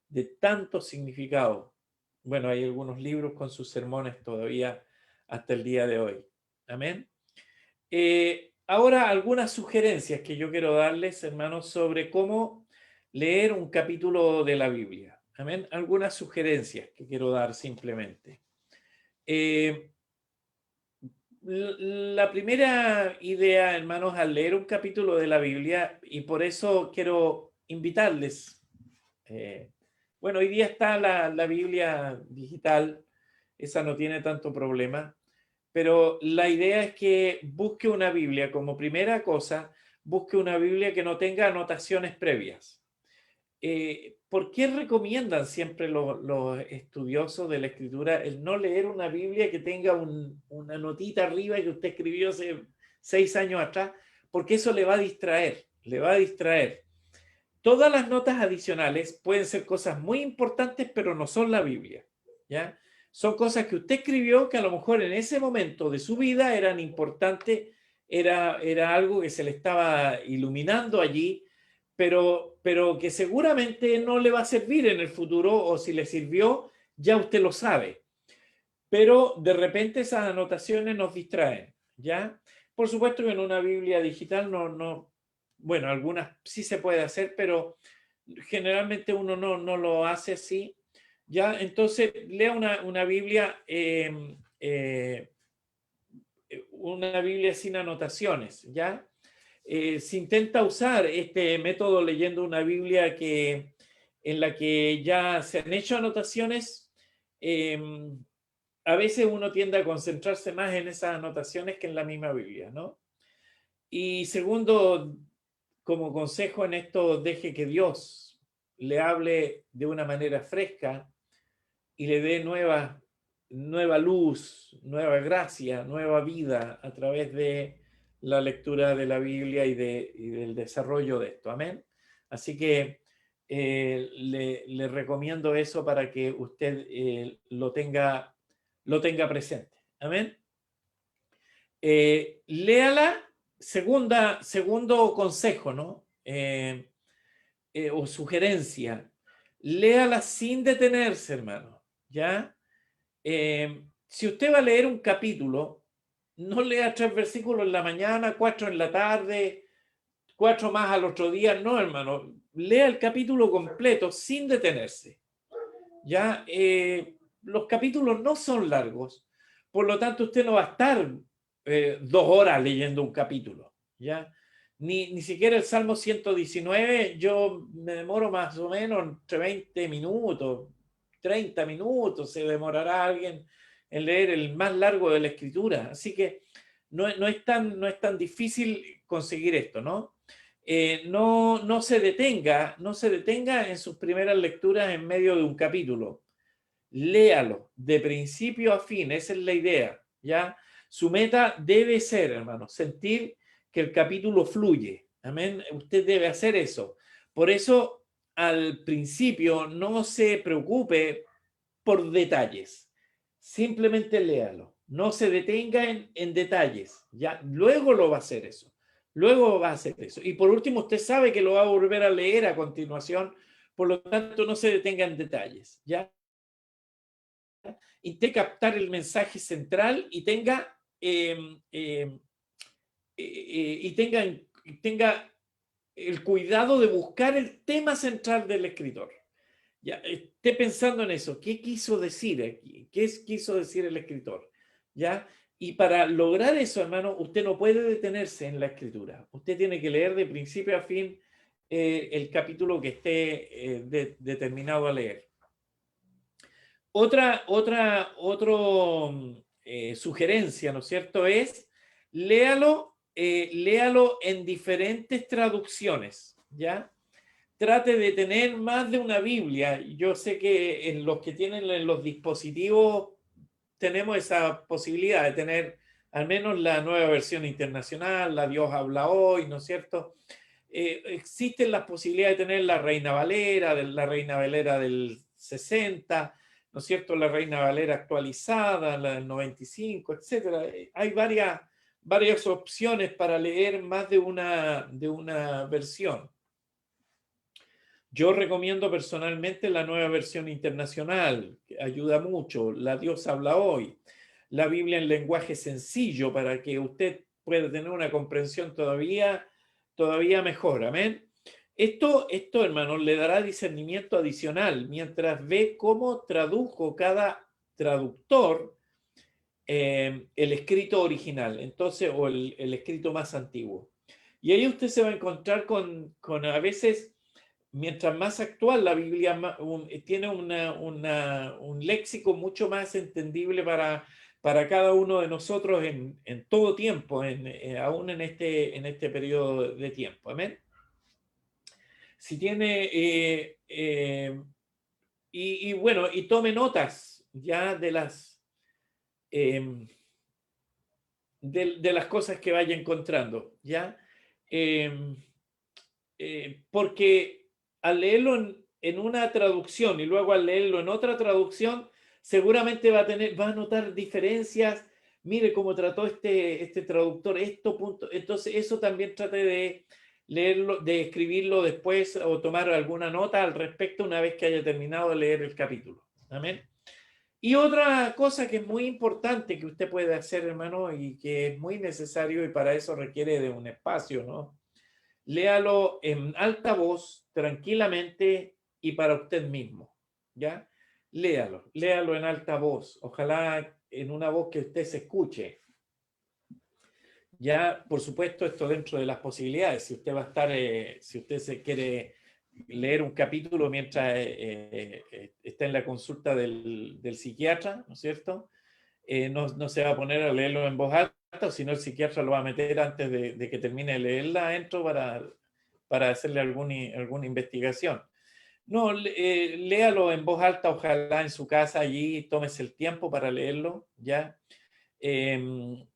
de tanto significado. Bueno, hay algunos libros con sus sermones todavía hasta el día de hoy. Amén. Ahora algunas sugerencias que yo quiero darles, hermanos, sobre cómo leer un capítulo de la Biblia. Amén. Algunas sugerencias que quiero dar simplemente. La primera idea, hermanos, al leer un capítulo de la Biblia, y por eso quiero invitarles, bueno, hoy día está la Biblia digital, esa no tiene tanto problema, pero la idea es que busque una Biblia como primera cosa, busque una Biblia que no tenga anotaciones previas. ¿Por qué recomiendan siempre los estudiosos de la escritura el no leer una Biblia que tenga una notita arriba que usted escribió hace 6 años atrás? Porque eso le va a distraer, le va a distraer. Todas las notas adicionales pueden ser cosas muy importantes, pero no son la Biblia, ¿ya? Son cosas que usted escribió que a lo mejor en ese momento de su vida eran importantes, era algo que se le estaba iluminando allí, pero que seguramente no le va a servir en el futuro, o si le sirvió, ya usted lo sabe. Pero de repente esas anotaciones nos distraen, ¿ya? Por supuesto que en una Biblia digital bueno, algunas sí se puede hacer, pero generalmente uno no lo hace así, ¿ya? Entonces, lea una Biblia sin anotaciones, ¿ya? Se intenta usar este método leyendo una Biblia en la que ya se han hecho anotaciones. A veces uno tiende a concentrarse más en esas anotaciones que en la misma Biblia, ¿no? Y segundo, como consejo en esto, deje que Dios le hable de una manera fresca y le dé nueva luz, nueva gracia, nueva vida a través de la lectura de la Biblia y del desarrollo de esto. Amén. Así que le recomiendo eso para que usted lo tenga presente. Amén. Léala, segundo consejo, ¿no? O sugerencia, léala sin detenerse, hermano, ¿ya? Si usted va a leer un capítulo, no lea 3 versículos en la mañana, 4 en la tarde, 4 más al otro día, no, hermano, lea el capítulo completo sin detenerse, ¿ya? Los capítulos no son largos, por lo tanto usted no va a estar 2 horas leyendo un capítulo, ¿ya? Ni siquiera el Salmo 119, yo me demoro más o menos entre 20 minutos, 30 minutos, se demorará alguien en leer el más largo de la Escritura. Así que no es tan difícil conseguir esto, ¿no? No se detenga en sus primeras lecturas en medio de un capítulo. Léalo de principio a fin, esa es la idea, ¿ya? Su meta debe ser, hermano, sentir que el capítulo fluye. Amén. Usted debe hacer eso. Por eso, al principio, no se preocupe por detalles. Simplemente léalo. No se detenga en detalles. Ya, luego lo va a hacer eso. Luego va a hacer eso. Y por último, usted sabe que lo va a volver a leer a continuación. Por lo tanto, no se detenga en detalles. ¿Ya? Intente captar el mensaje central y tenga el cuidado de buscar el tema central del escritor. Ya, esté pensando en eso. ¿Qué quiso decir aquí? ¿Qué quiso decir el escritor? ¿Ya? Y para lograr eso, hermano, usted no puede detenerse en la escritura. Usted tiene que leer de principio a fin el capítulo que esté determinado a leer. Otra sugerencia, ¿no es cierto?, es léalo en diferentes traducciones, ¿ya? Trate de tener más de una Biblia. Yo sé que en los que tienen en los dispositivos tenemos esa posibilidad de tener al menos la Nueva Versión Internacional, la Dios habla hoy, ¿no es cierto? Existen las posibilidades de tener la Reina Valera del 60, ¿no es cierto? La Reina Valera actualizada, la del 95, etcétera. Hay varias opciones para leer más de una versión. Yo recomiendo personalmente la Nueva Versión Internacional, que ayuda mucho, la Dios habla hoy, la Biblia en lenguaje sencillo para que usted pueda tener una comprensión todavía mejor. Amén. Esto, hermanos, le dará discernimiento adicional mientras ve cómo tradujo cada traductor el escrito original, entonces, o el escrito más antiguo. Y ahí usted se va a encontrar con a veces, mientras más actual la Biblia, tiene un léxico mucho más entendible para cada uno de nosotros en todo tiempo, aún en este periodo de tiempo. Amén. Si tiene, y bueno, y tome notas ya eh, de las cosas que vaya encontrando, ¿ya? Porque al leerlo en una traducción y luego al leerlo en otra traducción, seguramente va a notar diferencias. Mire cómo trató este traductor esto, punto. Entonces, eso también trate de leerlo, de escribirlo después o tomar alguna nota al respecto una vez que haya terminado de leer el capítulo. Amén. Y otra cosa que es muy importante que usted puede hacer, hermano, y que es muy necesario y para eso requiere de un espacio, ¿no? Léalo en alta voz, tranquilamente y para usted mismo, ¿ya? Léalo en alta voz, ojalá en una voz que usted se escuche. Ya, por supuesto, esto dentro de las posibilidades. Si usted va a estar, si usted se quiere leer un capítulo mientras está en la consulta del psiquiatra, ¿no es cierto? No se va a poner a leerlo en voz alta, sino el psiquiatra lo va a meter antes de que termine de leerla adentro para hacerle alguna investigación. No, léalo en voz alta, ojalá en su casa allí, tómese el tiempo para leerlo, ¿ya? Eh,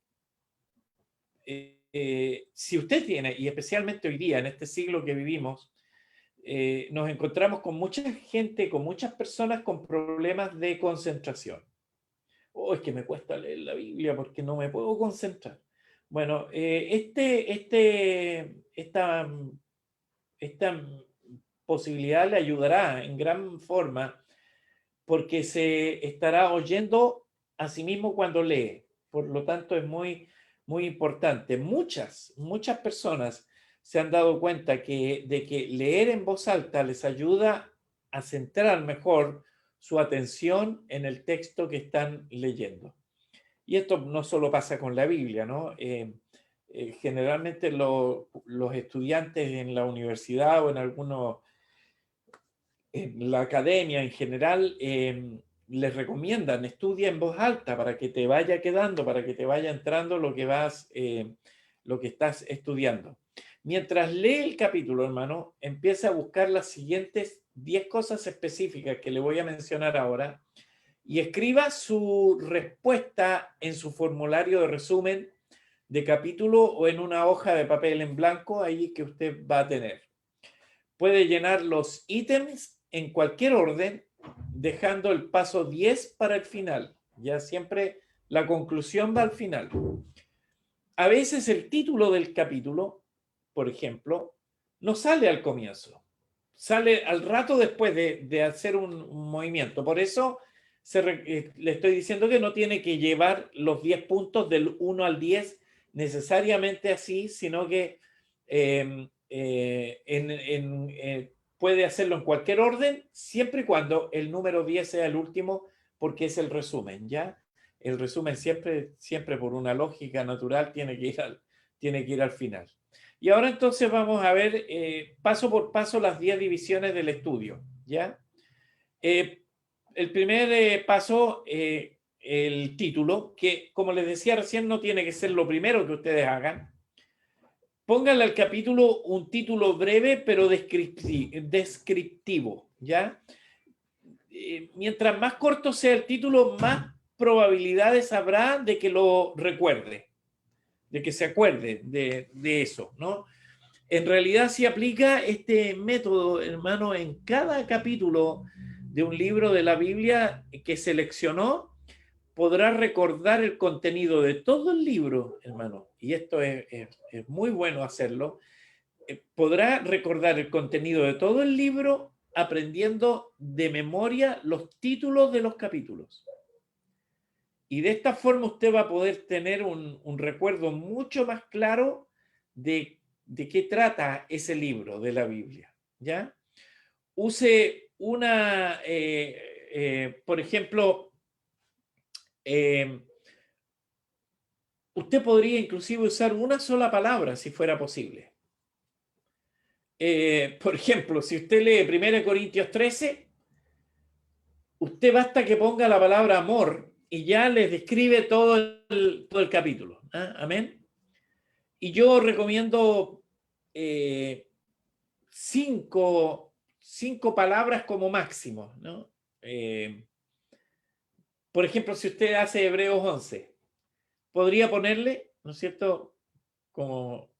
si usted tiene, y especialmente hoy día, en este siglo que vivimos, nos encontramos con mucha gente, con muchas personas con problemas de concentración. Oh, es que me cuesta leer la Biblia porque no me puedo concentrar. Bueno, esta posibilidad le ayudará en gran forma porque se estará oyendo a sí mismo cuando lee. Por lo tanto, es muy importante. Muchas personas se han dado cuenta de que leer en voz alta les ayuda a centrar mejor su atención en el texto que están leyendo. Y esto no solo pasa con la Biblia, ¿no? Generalmente los estudiantes en la universidad o en la academia en general, les recomiendan estudia en voz alta para que te vaya quedando, para que te vaya entrando lo que estás estudiando. Mientras lee el capítulo, hermano, empieza a buscar las siguientes 10 cosas específicas que le voy a mencionar ahora y escriba su respuesta en su formulario de resumen de capítulo o en una hoja de papel en blanco ahí que usted va a tener. Puede llenar los ítems en cualquier orden, dejando el paso 10 para el final. Ya siempre la conclusión va al final. A veces el título del capítulo, por ejemplo, no sale al comienzo. Sale al rato después de hacer un movimiento. Por eso le estoy diciendo que no tiene que llevar los 10 puntos del 1 al 10 necesariamente así, sino que puede hacerlo en cualquier orden, siempre y cuando el número 10 sea el último, porque es el resumen, ¿ya? El resumen siempre por una lógica natural tiene que ir al final. Y ahora entonces vamos a ver paso por paso las 10 divisiones del estudio, ¿ya? El primer paso el título, que como les decía recién, no tiene que ser lo primero que ustedes hagan. Pónganle al capítulo un título breve, pero descriptivo, ¿ya? Mientras más corto sea el título, más probabilidades habrá de que lo recuerde, de que se acuerde de eso, ¿no? En realidad, si aplica este método, hermano, en cada capítulo de un libro de la Biblia que seleccionó, podrá recordar el contenido de todo el libro, hermano, y esto es muy bueno hacerlo. Podrá recordar el contenido de todo el libro aprendiendo de memoria los títulos de los capítulos. Y de esta forma usted va a poder tener un recuerdo mucho más claro de qué trata ese libro de la Biblia, ¿ya? Use una, por ejemplo, usted podría inclusive usar una sola palabra si fuera posible. Por ejemplo, si usted lee 1 Corintios 13, usted basta que ponga la palabra amor y ya les describe todo el capítulo. ¿Ah? Amén. Y yo recomiendo cinco palabras como máximo, ¿no? Por ejemplo, si usted hace Hebreos 11, podría ponerle, ¿no es cierto? Como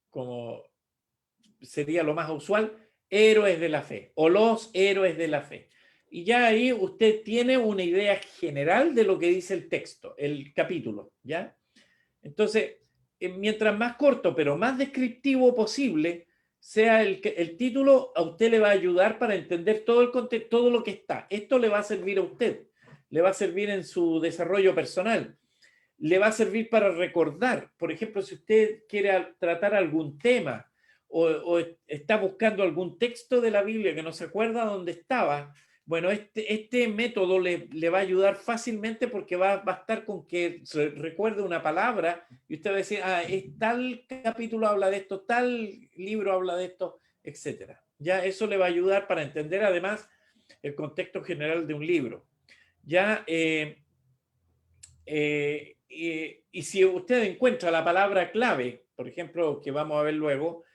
sería lo más usual, héroes de la fe o los héroes de la fe. Y ya ahí usted tiene una idea general de lo que dice el texto, el capítulo, ¿ya? Entonces, mientras más corto pero más descriptivo posible sea el título, a usted le va a ayudar para entender todo el contexto, todo lo que está. Esto le va a servir a usted, le va a servir en su desarrollo personal, le va a servir para recordar. Por ejemplo, si usted quiere tratar algún tema o está buscando algún texto de la Biblia que no se acuerda dónde estaba, bueno, este método le va a ayudar fácilmente porque va a bastar con que se recuerde una palabra y usted va a decir, ah, tal capítulo habla de esto, tal libro habla de esto, etcétera. Ya eso le va a ayudar para entender además el contexto general de un libro. Ya, y si usted encuentra la palabra clave, por ejemplo, que vamos a ver luego,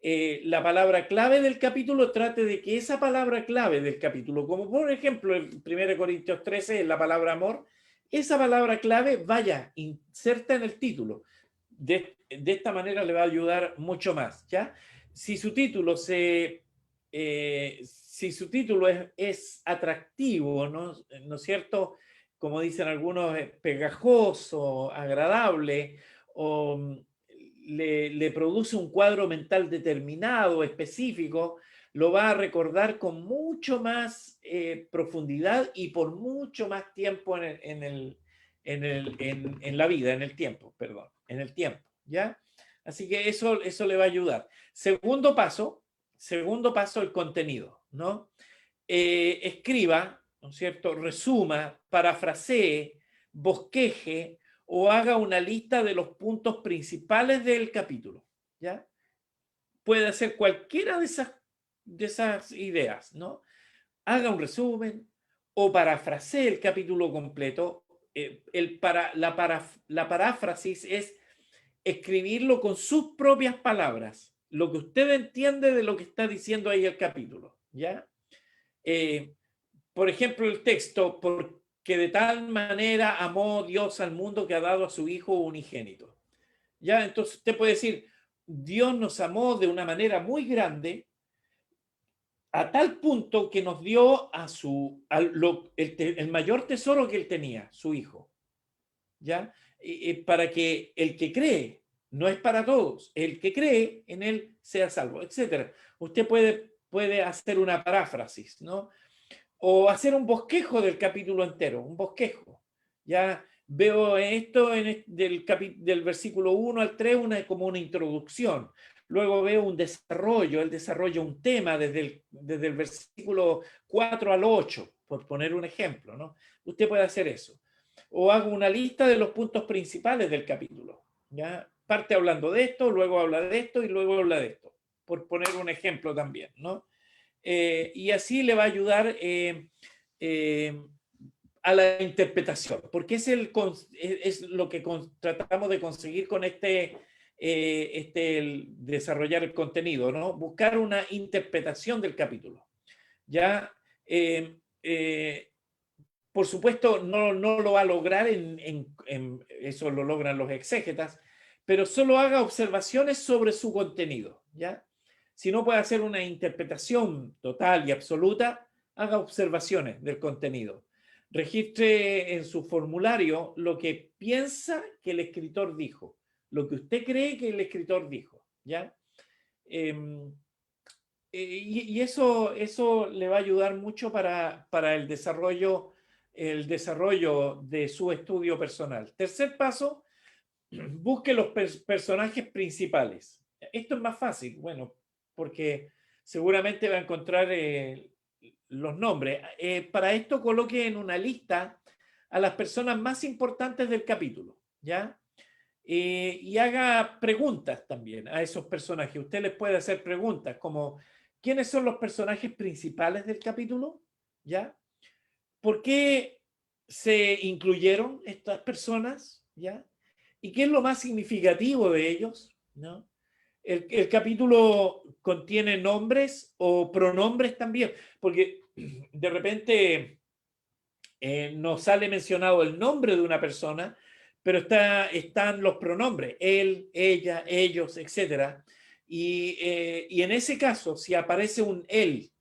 la palabra clave del capítulo, trate de que esa palabra clave del capítulo, como por ejemplo el 1 Corintios 13 es la palabra amor, esa palabra clave vaya, inserta en el título. De esta manera le va a ayudar mucho más, ¿ya? Si su título si su título es atractivo, ¿no es cierto? Como dicen algunos, pegajoso, agradable, o le produce un cuadro mental determinado, específico, lo va a recordar con mucho más profundidad y por mucho más tiempo en la vida, en el tiempo, perdón, en el tiempo, ¿ya? Así que eso le va a ayudar. Segundo paso, el contenido, ¿no? Escriba, ¿no es cierto? Resuma, parafrasee, bosqueje o haga una lista de los puntos principales del capítulo, ¿ya? Puede hacer cualquiera de esas ideas, ¿no? Haga un resumen o parafrasee el capítulo completo. La paráfrasis es escribirlo con sus propias palabras, lo que usted entiende de lo que está diciendo ahí el capítulo, ¿ya? Por ejemplo, el texto, porque de tal manera amó Dios al mundo que ha dado a su Hijo unigénito. ¿Ya? Entonces usted puede decir, Dios nos amó de una manera muy grande, a tal punto que nos dio el mayor tesoro que él tenía, su Hijo. ¿Ya? Para que el que cree, no es para todos, el que cree en él sea salvo, etc. Usted puede hacer una paráfrasis, ¿no? O hacer un bosquejo del capítulo entero, un bosquejo. Ya veo esto del versículo 1 al 3 como una introducción. Luego veo un desarrollo, él desarrolla un tema desde el versículo 4 al 8, por poner un ejemplo, ¿no? Usted puede hacer eso. O hago una lista de los puntos principales del capítulo. ¿Ya? Parte hablando de esto, luego habla de esto y luego habla de esto, por poner un ejemplo también, ¿no? Y así le va a ayudar a la interpretación, porque es lo que tratamos de conseguir con desarrollar el contenido, ¿no? Buscar una interpretación del capítulo. ¿Ya? Por supuesto, no lo va a lograr, eso lo logran los exégetas, pero solo haga observaciones sobre su contenido. ¿Ya? Si no puede hacer una interpretación total y absoluta, haga observaciones del contenido. Registre en su formulario lo que piensa que el escritor dijo, lo que usted cree que el escritor dijo. ¿Ya? Y eso le va a ayudar mucho para el desarrollo de su estudio personal. Tercer paso, busque los personajes principales. Esto es más fácil, bueno, porque seguramente va a encontrar los nombres. Para esto coloque en una lista a las personas más importantes del capítulo, ¿ya? Y haga preguntas también a esos personajes. Usted les puede hacer preguntas como, ¿quiénes son los personajes principales del capítulo? ¿Ya? ¿Por qué se incluyeron estas personas? ¿Ya? ¿Y qué es lo más significativo de ellos? ¿No? El capítulo contiene nombres o pronombres también, porque de repente no sale mencionado el nombre de una persona, pero están los pronombres, él, ella, ellos, etc. Y en ese caso, si aparece un él,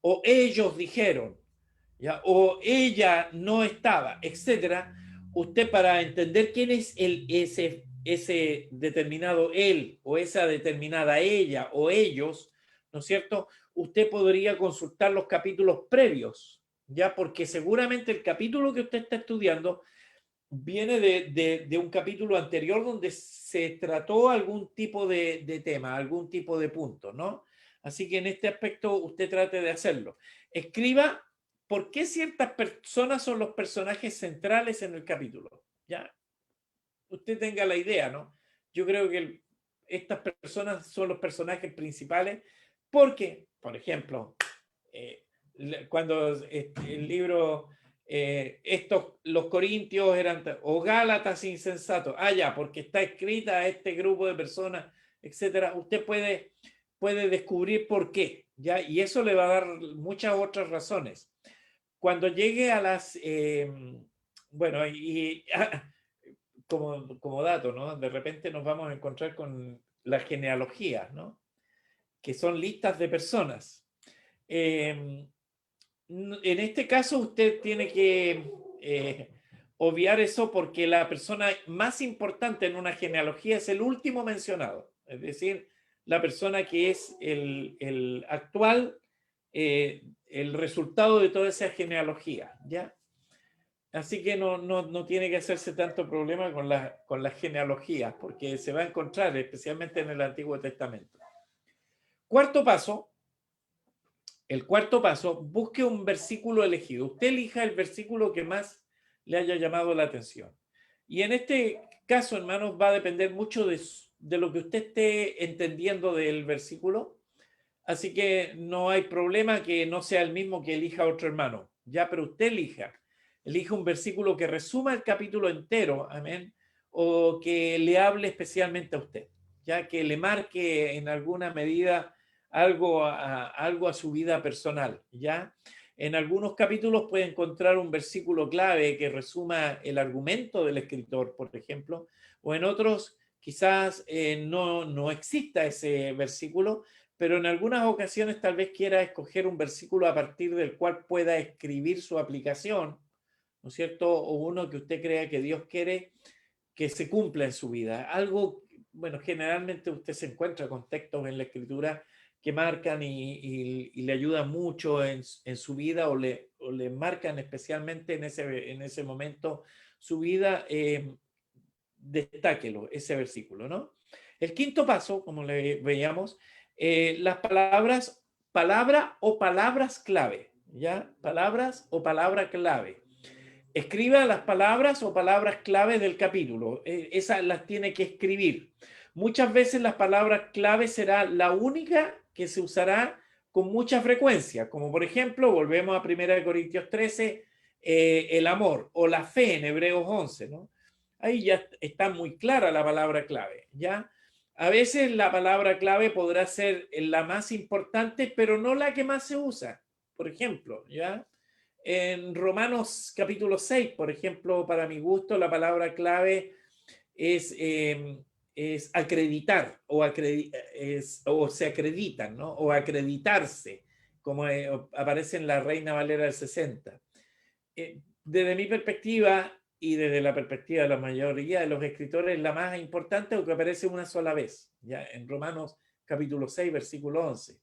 o ellos dijeron, ¿ya? O ella no estaba, etc., usted para entender quién es ese determinado él, o esa determinada ella, o ellos, ¿no es cierto? Usted podría consultar los capítulos previos, ¿ya? Porque seguramente el capítulo que usted está estudiando viene de un capítulo anterior donde se trató algún tipo de tema, algún tipo de punto, ¿no? Así que en este aspecto usted trate de hacerlo. Escriba por qué ciertas personas son los personajes centrales en el capítulo, ¿ya? Usted tenga la idea, ¿no? Yo creo que estas personas son los personajes principales porque, por ejemplo, cuando el libro, los corintios eran, o gálatas insensatos, ya, porque está escrita a este grupo de personas, etcétera, usted puede descubrir por qué, ¿ya? Y eso le va a dar muchas otras razones. Cuando llegue a las, bueno, como dato, ¿no? De repente nos vamos a encontrar con las genealogías, ¿no? Que son listas de personas. En este caso usted tiene que obviar eso porque la persona más importante en una genealogía es el último mencionado, es decir, la persona que es el actual, el resultado de toda esa genealogía, ¿ya? Así que no tiene que hacerse tanto problema con las genealogías, porque se va a encontrar especialmente en el Antiguo Testamento. El cuarto paso, busque un versículo elegido. Usted elija el versículo que más le haya llamado la atención. Y en este caso, hermanos, va a depender mucho de lo que usted esté entendiendo del versículo. Así que no hay problema que no sea el mismo que elija otro hermano. Ya, pero usted elija un versículo que resuma el capítulo entero, amén, o que le hable especialmente a usted, ya que le marque en alguna medida algo a su vida personal, ¿ya? En algunos capítulos puede encontrar un versículo clave que resuma el argumento del escritor, por ejemplo, o en otros quizás no exista ese versículo, pero en algunas ocasiones tal vez quiera escoger un versículo a partir del cual pueda escribir su aplicación, ¿no es cierto? O uno que usted crea que Dios quiere que se cumpla en su vida. Algo, bueno, generalmente usted se encuentra con textos en la escritura que marcan y le ayudan mucho en su vida o le marcan especialmente en ese momento su vida, destáquelo, ese versículo, ¿no? El quinto paso, como le veíamos, las palabra o palabras clave, ¿ya? Palabras o palabra clave. Escriba las palabras o palabras clave del capítulo. Esas las tiene que escribir. Muchas veces las palabras clave será la única que se usará con mucha frecuencia. Como por ejemplo, volvemos a 1 Corintios 13, el amor o la fe en Hebreos 11, ¿no? Ahí ya está muy clara la palabra clave, ¿ya? A veces la palabra clave podrá ser la más importante, pero no la que más se usa. Por ejemplo, ¿ya? En Romanos capítulo 6, por ejemplo, para mi gusto, la palabra clave es acreditar o se acreditan, ¿no? O acreditarse, como aparece en la Reina Valera del 60. Desde mi perspectiva y desde la perspectiva de la mayoría de los escritores, la más importante o que aparece una sola vez, ya en Romanos capítulo 6, versículo 11.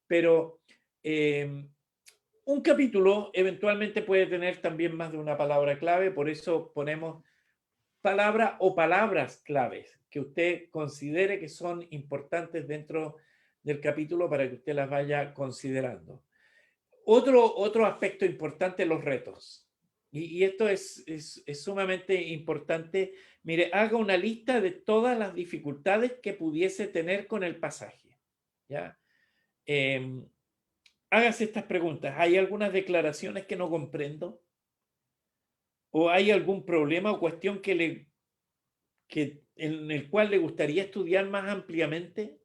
Pero un capítulo eventualmente puede tener también más de una palabra clave, por eso ponemos palabra o palabras claves que usted considere que son importantes dentro del capítulo para que usted las vaya considerando. Otro aspecto importante, los retos. Y esto es sumamente importante. Mire, haga una lista de todas las dificultades que pudiese tener con el pasaje. ¿Ya? Hágase estas preguntas. ¿Hay algunas declaraciones que no comprendo? ¿O hay algún problema o cuestión en el cual le gustaría estudiar más ampliamente?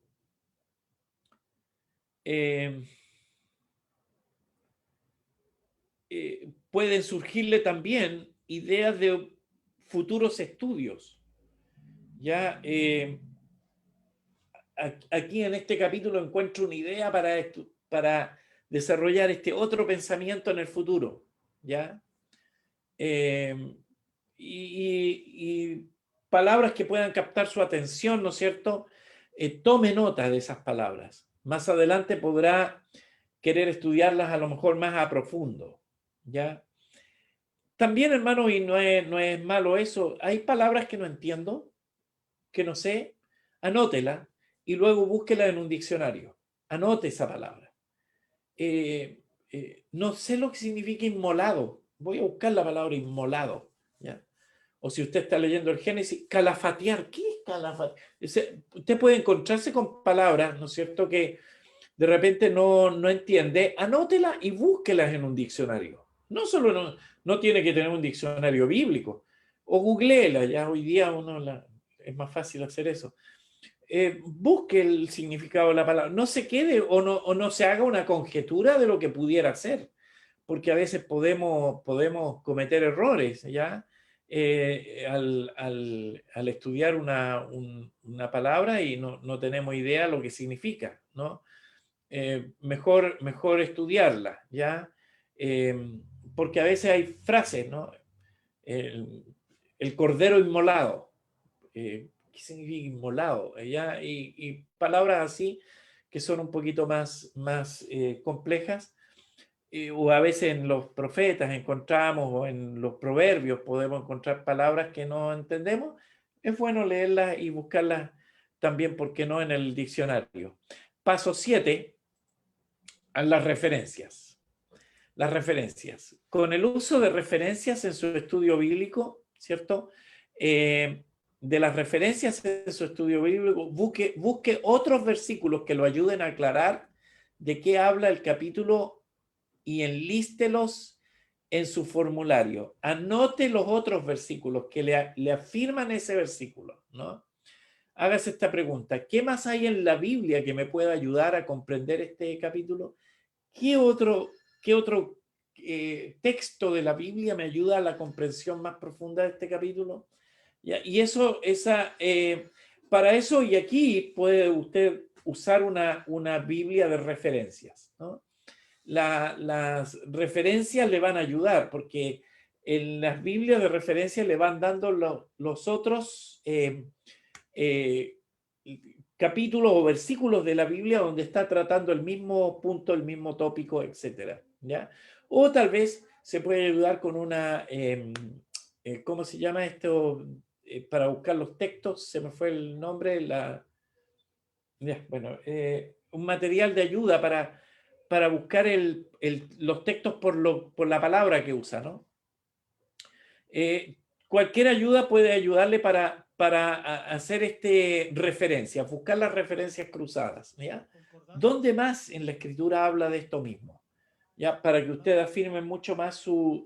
Pueden surgirle también ideas de futuros estudios. Ya aquí en este capítulo encuentro una idea para desarrollar este otro pensamiento en el futuro. ¿Ya? Y palabras que puedan captar su atención, ¿no es cierto? Tome nota de esas palabras. Más adelante podrá querer estudiarlas a lo mejor más a profundo. ¿Ya? También, hermano, y no es malo eso, hay palabras que no entiendo, que no sé, anótela y luego búsquela en un diccionario. Anote esa palabra. No sé lo que significa inmolado. Voy a buscar la palabra inmolado. ¿Ya? O si usted está leyendo el Génesis, calafatear. ¿Qué es calafatear? Usted puede encontrarse con palabras, ¿no es cierto?, que de repente no entiende. Anótela y búsquelas en un diccionario. No tiene que tener un diccionario bíblico. O googleela, ya hoy día es más fácil hacer eso. Busque el significado de la palabra. No se quede o no se haga una conjetura de lo que pudiera ser, porque a veces podemos cometer errores, ¿ya? Al estudiar una palabra y no tenemos idea de lo que significa, ¿no? Mejor estudiarla, ¿ya? Porque a veces hay frases, ¿no? El cordero inmolado. ¿Qué significa inmolado? ¿Ya? Y palabras así que son un poquito más complejas. O a veces en los profetas encontramos, o en los proverbios podemos encontrar palabras que no entendemos. Es bueno leerlas y buscarlas también, ¿por qué no?, en el diccionario. Paso 7, a las referencias. Las referencias. Con el uso de referencias en su estudio bíblico, ¿cierto? De las referencias en su estudio bíblico, busque otros versículos que lo ayuden a aclarar de qué habla el capítulo y enlístelos en su formulario. Anote los otros versículos que le afirman ese versículo, ¿no? Hágase esta pregunta: ¿qué más hay en la Biblia que me pueda ayudar a comprender este capítulo? ¿Qué otro texto de la Biblia me ayuda a la comprensión más profunda de este capítulo? ¿Ya? Y para eso, y aquí puede usted usar una Biblia de referencias, ¿no? Las referencias le van a ayudar porque en las Biblias de referencia le van dando los otros capítulos o versículos de la Biblia donde está tratando el mismo punto, el mismo tópico, etcétera, ¿ya? O tal vez se puede ayudar con ¿cómo se llama esto? Para buscar los textos, se me fue el nombre, un material de ayuda para buscar los textos por la palabra que usa, ¿no? Cualquier ayuda puede ayudarle para hacer referencias, buscar las referencias cruzadas, ¿ya? ¿Dónde más en la Escritura habla de esto mismo? ya, para que usted afirme mucho más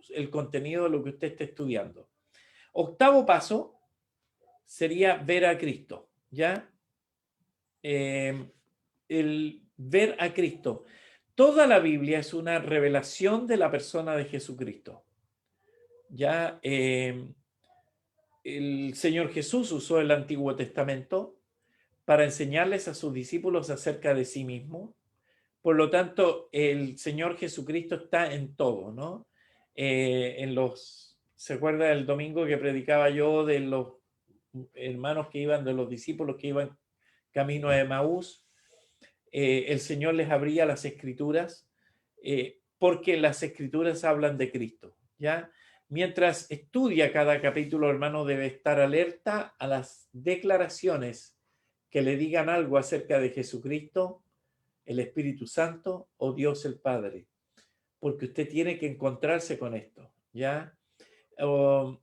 el contenido de lo que usted esté estudiando. Octavo paso sería ver a Cristo, ¿ya? El ver a Cristo. Toda la Biblia es una revelación de la persona de Jesucristo. Ya el Señor Jesús usó el Antiguo Testamento para enseñarles a sus discípulos acerca de sí mismo. Por lo tanto, el Señor Jesucristo está en todo, ¿no? ¿Se acuerda del domingo que predicaba yo de los hermanos que iban, de los discípulos que iban camino a Emaús? El Señor les abría las escrituras porque las escrituras hablan de Cristo, ¿ya? Mientras estudia cada capítulo, hermano, debe estar alerta a las declaraciones que le digan algo acerca de Jesucristo, el Espíritu Santo o Dios el Padre, porque usted tiene que encontrarse con esto, ¿ya? O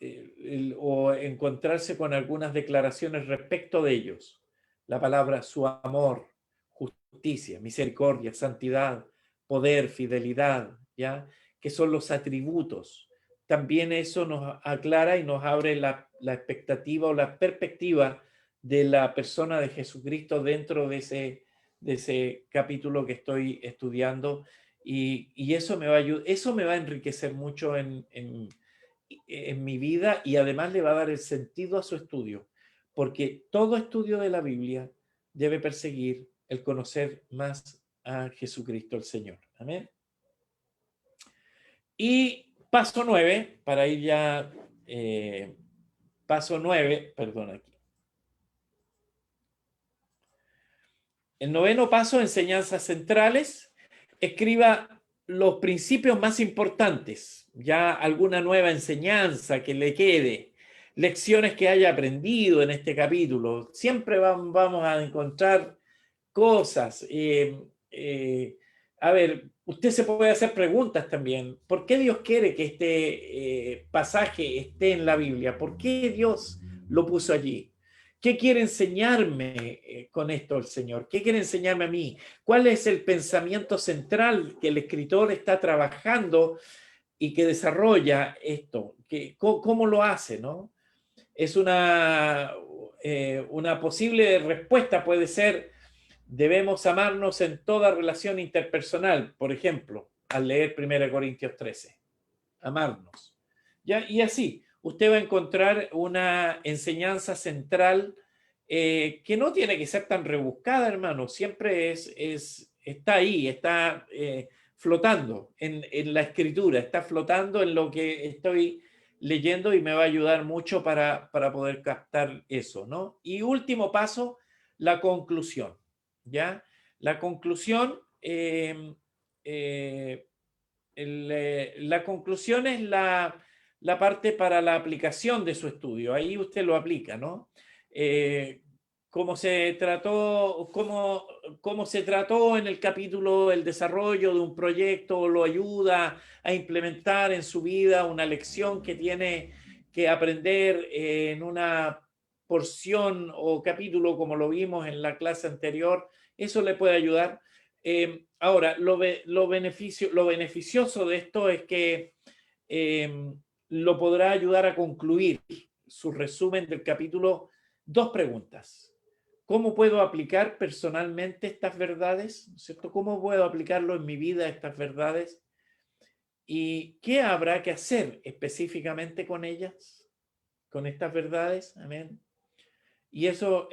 encontrarse con algunas declaraciones respecto de ellos. La palabra su amor, justicia, misericordia, santidad, poder, fidelidad, ¿ya? Que son los atributos. También eso nos aclara y nos abre la expectativa o la perspectiva de la persona de Jesucristo dentro de ese capítulo que estoy estudiando. Y eso me va a enriquecer mucho en mi vida y además le va a dar el sentido a su estudio, porque todo estudio de la Biblia debe perseguir el conocer más a Jesucristo el Señor. Amén. Y paso 9, para ir ya, paso 9, perdón aquí. El noveno paso, enseñanzas centrales. Escriba los principios más importantes, ya alguna nueva enseñanza que le quede, lecciones que haya aprendido en este capítulo. Siempre vamos a encontrar cosas. A ver, usted se puede hacer preguntas también. ¿Por qué Dios quiere que este pasaje esté en la Biblia? ¿Por qué Dios lo puso allí? ¿Qué quiere enseñarme con esto el Señor? ¿Qué quiere enseñarme a mí? ¿Cuál es el pensamiento central que el escritor está trabajando y que desarrolla esto? ¿Cómo lo hace, no? Es una posible respuesta puede ser: debemos amarnos en toda relación interpersonal, por ejemplo, al leer 1 Corintios 13. Amarnos. ¿Ya? Y así, usted va a encontrar una enseñanza central que no tiene que ser tan rebuscada, hermano. Siempre está ahí, está flotando en la escritura, está flotando en lo que estoy leyendo y me va a ayudar mucho para poder captar eso, ¿no? Y último paso, la conclusión, ¿ya? La conclusión, la conclusión es la parte para la aplicación de su estudio. Ahí usted lo aplica, ¿no? Cómo se trató en el capítulo el desarrollo de un proyecto, lo ayuda a implementar en su vida una lección que tiene que aprender en una porción o capítulo, como lo vimos en la clase anterior. Eso le puede ayudar. Ahora, lo beneficioso de esto es que lo podrá ayudar a concluir su resumen del capítulo. Dos preguntas. ¿Cómo puedo aplicar personalmente estas verdades? ¿Cierto? ¿Cómo puedo aplicarlo en mi vida, estas verdades? ¿Y qué habrá que hacer específicamente con ellas? Con estas verdades. Amén. Y eso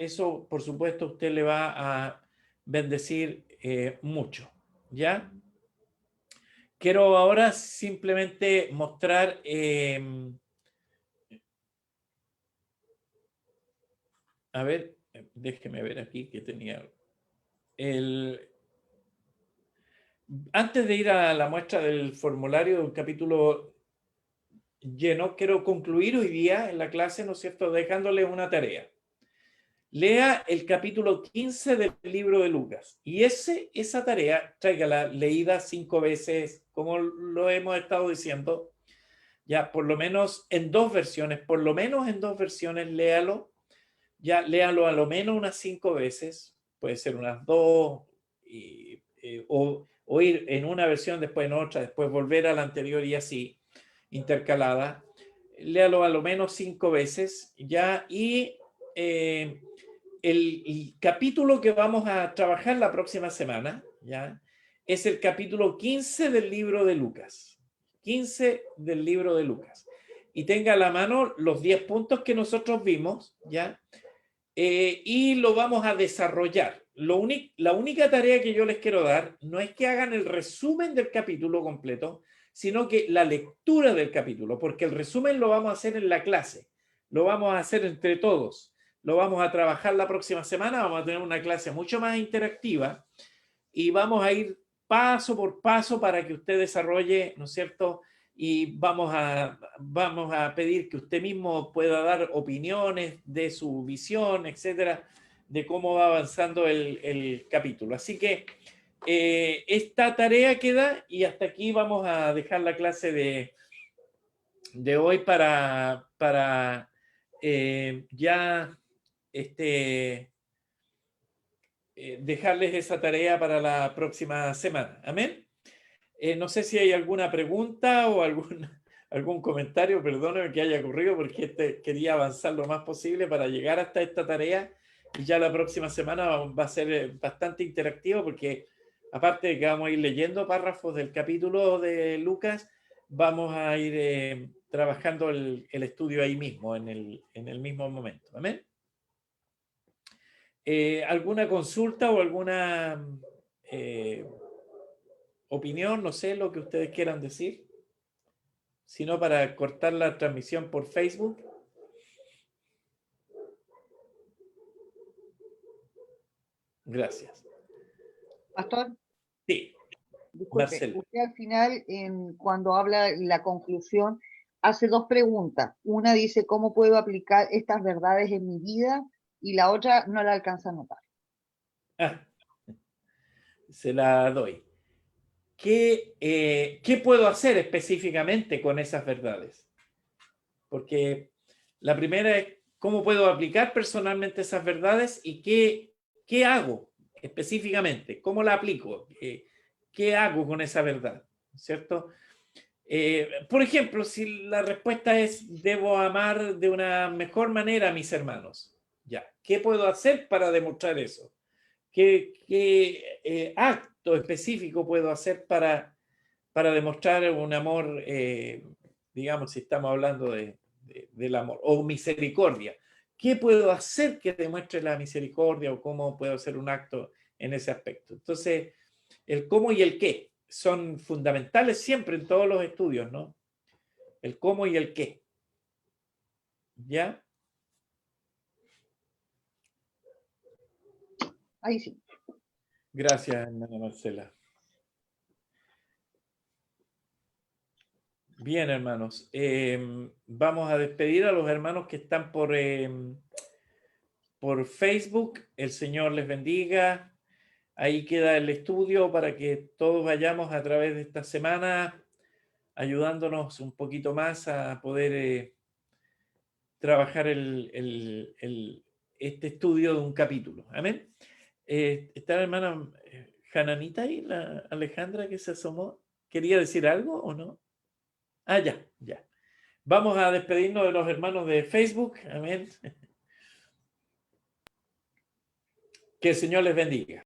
por supuesto, usted le va a bendecir mucho. ¿Ya? Quiero ahora simplemente mostrar a ver, déjeme ver aquí que tenía antes de ir a la muestra del formulario de un capítulo lleno, quiero concluir hoy día en la clase, ¿no es cierto?, dejándole una tarea. Lea el capítulo 15 del libro de Lucas y esa tarea, tráigala leída 5 veces, como lo hemos estado diciendo, ya por lo menos en 2 versiones, léalo, ya léalo a lo menos unas 5 veces, puede ser unas 2, y o ir en una versión, después en otra, después volver a la anterior y así, intercalada. Léalo a lo menos 5 veces, ¿ya? Y el capítulo que vamos a trabajar la próxima semana, ¿ya? Es el capítulo 15 del libro de Lucas. 15 del libro de Lucas. Y tenga a la mano los 10 puntos que nosotros vimos, ¿ya? Y lo vamos a desarrollar. La única tarea que yo les quiero dar no es que hagan el resumen del capítulo completo, sino que la lectura del capítulo, porque el resumen lo vamos a hacer en la clase, lo vamos a hacer entre todos, lo vamos a trabajar la próxima semana, vamos a tener una clase mucho más interactiva y vamos a ir paso por paso para que usted desarrolle, ¿no es cierto? Y vamos a pedir que usted mismo pueda dar opiniones de su visión, etcétera, de cómo va avanzando el capítulo. Así que esta tarea queda y hasta aquí vamos a dejar la clase de hoy para ya dejarles esa tarea para la próxima semana. Amén. No sé si hay alguna pregunta o algún comentario, perdóneme que haya ocurrido, porque quería avanzar lo más posible para llegar hasta esta tarea y ya la próxima semana va a ser bastante interactivo porque aparte de que vamos a ir leyendo párrafos del capítulo de Lucas, vamos a ir trabajando el estudio ahí mismo, en el mismo momento. ¿Amén? ¿Alguna consulta o alguna opinión? No sé lo que ustedes quieran decir. Si no, para cortar la transmisión por Facebook. Gracias. Pastor, Sí, disculpe, Marcelo. usted al final, cuando habla la conclusión, hace dos preguntas. Una dice, ¿cómo puedo aplicar estas verdades en mi vida? Y la otra no la alcanza a notar. Ah, se la doy. ¿Qué puedo hacer específicamente con esas verdades? Porque la primera es cómo puedo aplicar personalmente esas verdades y qué hago específicamente, cómo la aplico, qué hago con esa verdad, ¿cierto? Por ejemplo, si la respuesta es debo amar de una mejor manera a mis hermanos, ya, ¿qué puedo hacer para demostrar eso? ¿Qué acto específico puedo hacer para demostrar un amor, digamos, si estamos hablando del amor, o misericordia? ¿Qué puedo hacer que demuestre la misericordia o cómo puedo hacer un acto en ese aspecto? Entonces, el cómo y el qué son fundamentales siempre en todos los estudios, ¿no? El cómo y el qué. ¿Ya? Ahí sí. Gracias, hermana Marcela. Bien, hermanos. Vamos a despedir a los hermanos que están por Facebook. El Señor les bendiga. Ahí queda el estudio para que todos vayamos a través de esta semana ayudándonos un poquito más a poder trabajar este estudio de un capítulo. Amén. ¿Está la hermana Hananita ahí, la Alejandra que se asomó? ¿Quería decir algo o no? Ah, ya, ya. Vamos a despedirnos de los hermanos de Facebook. Amén. Que el Señor les bendiga.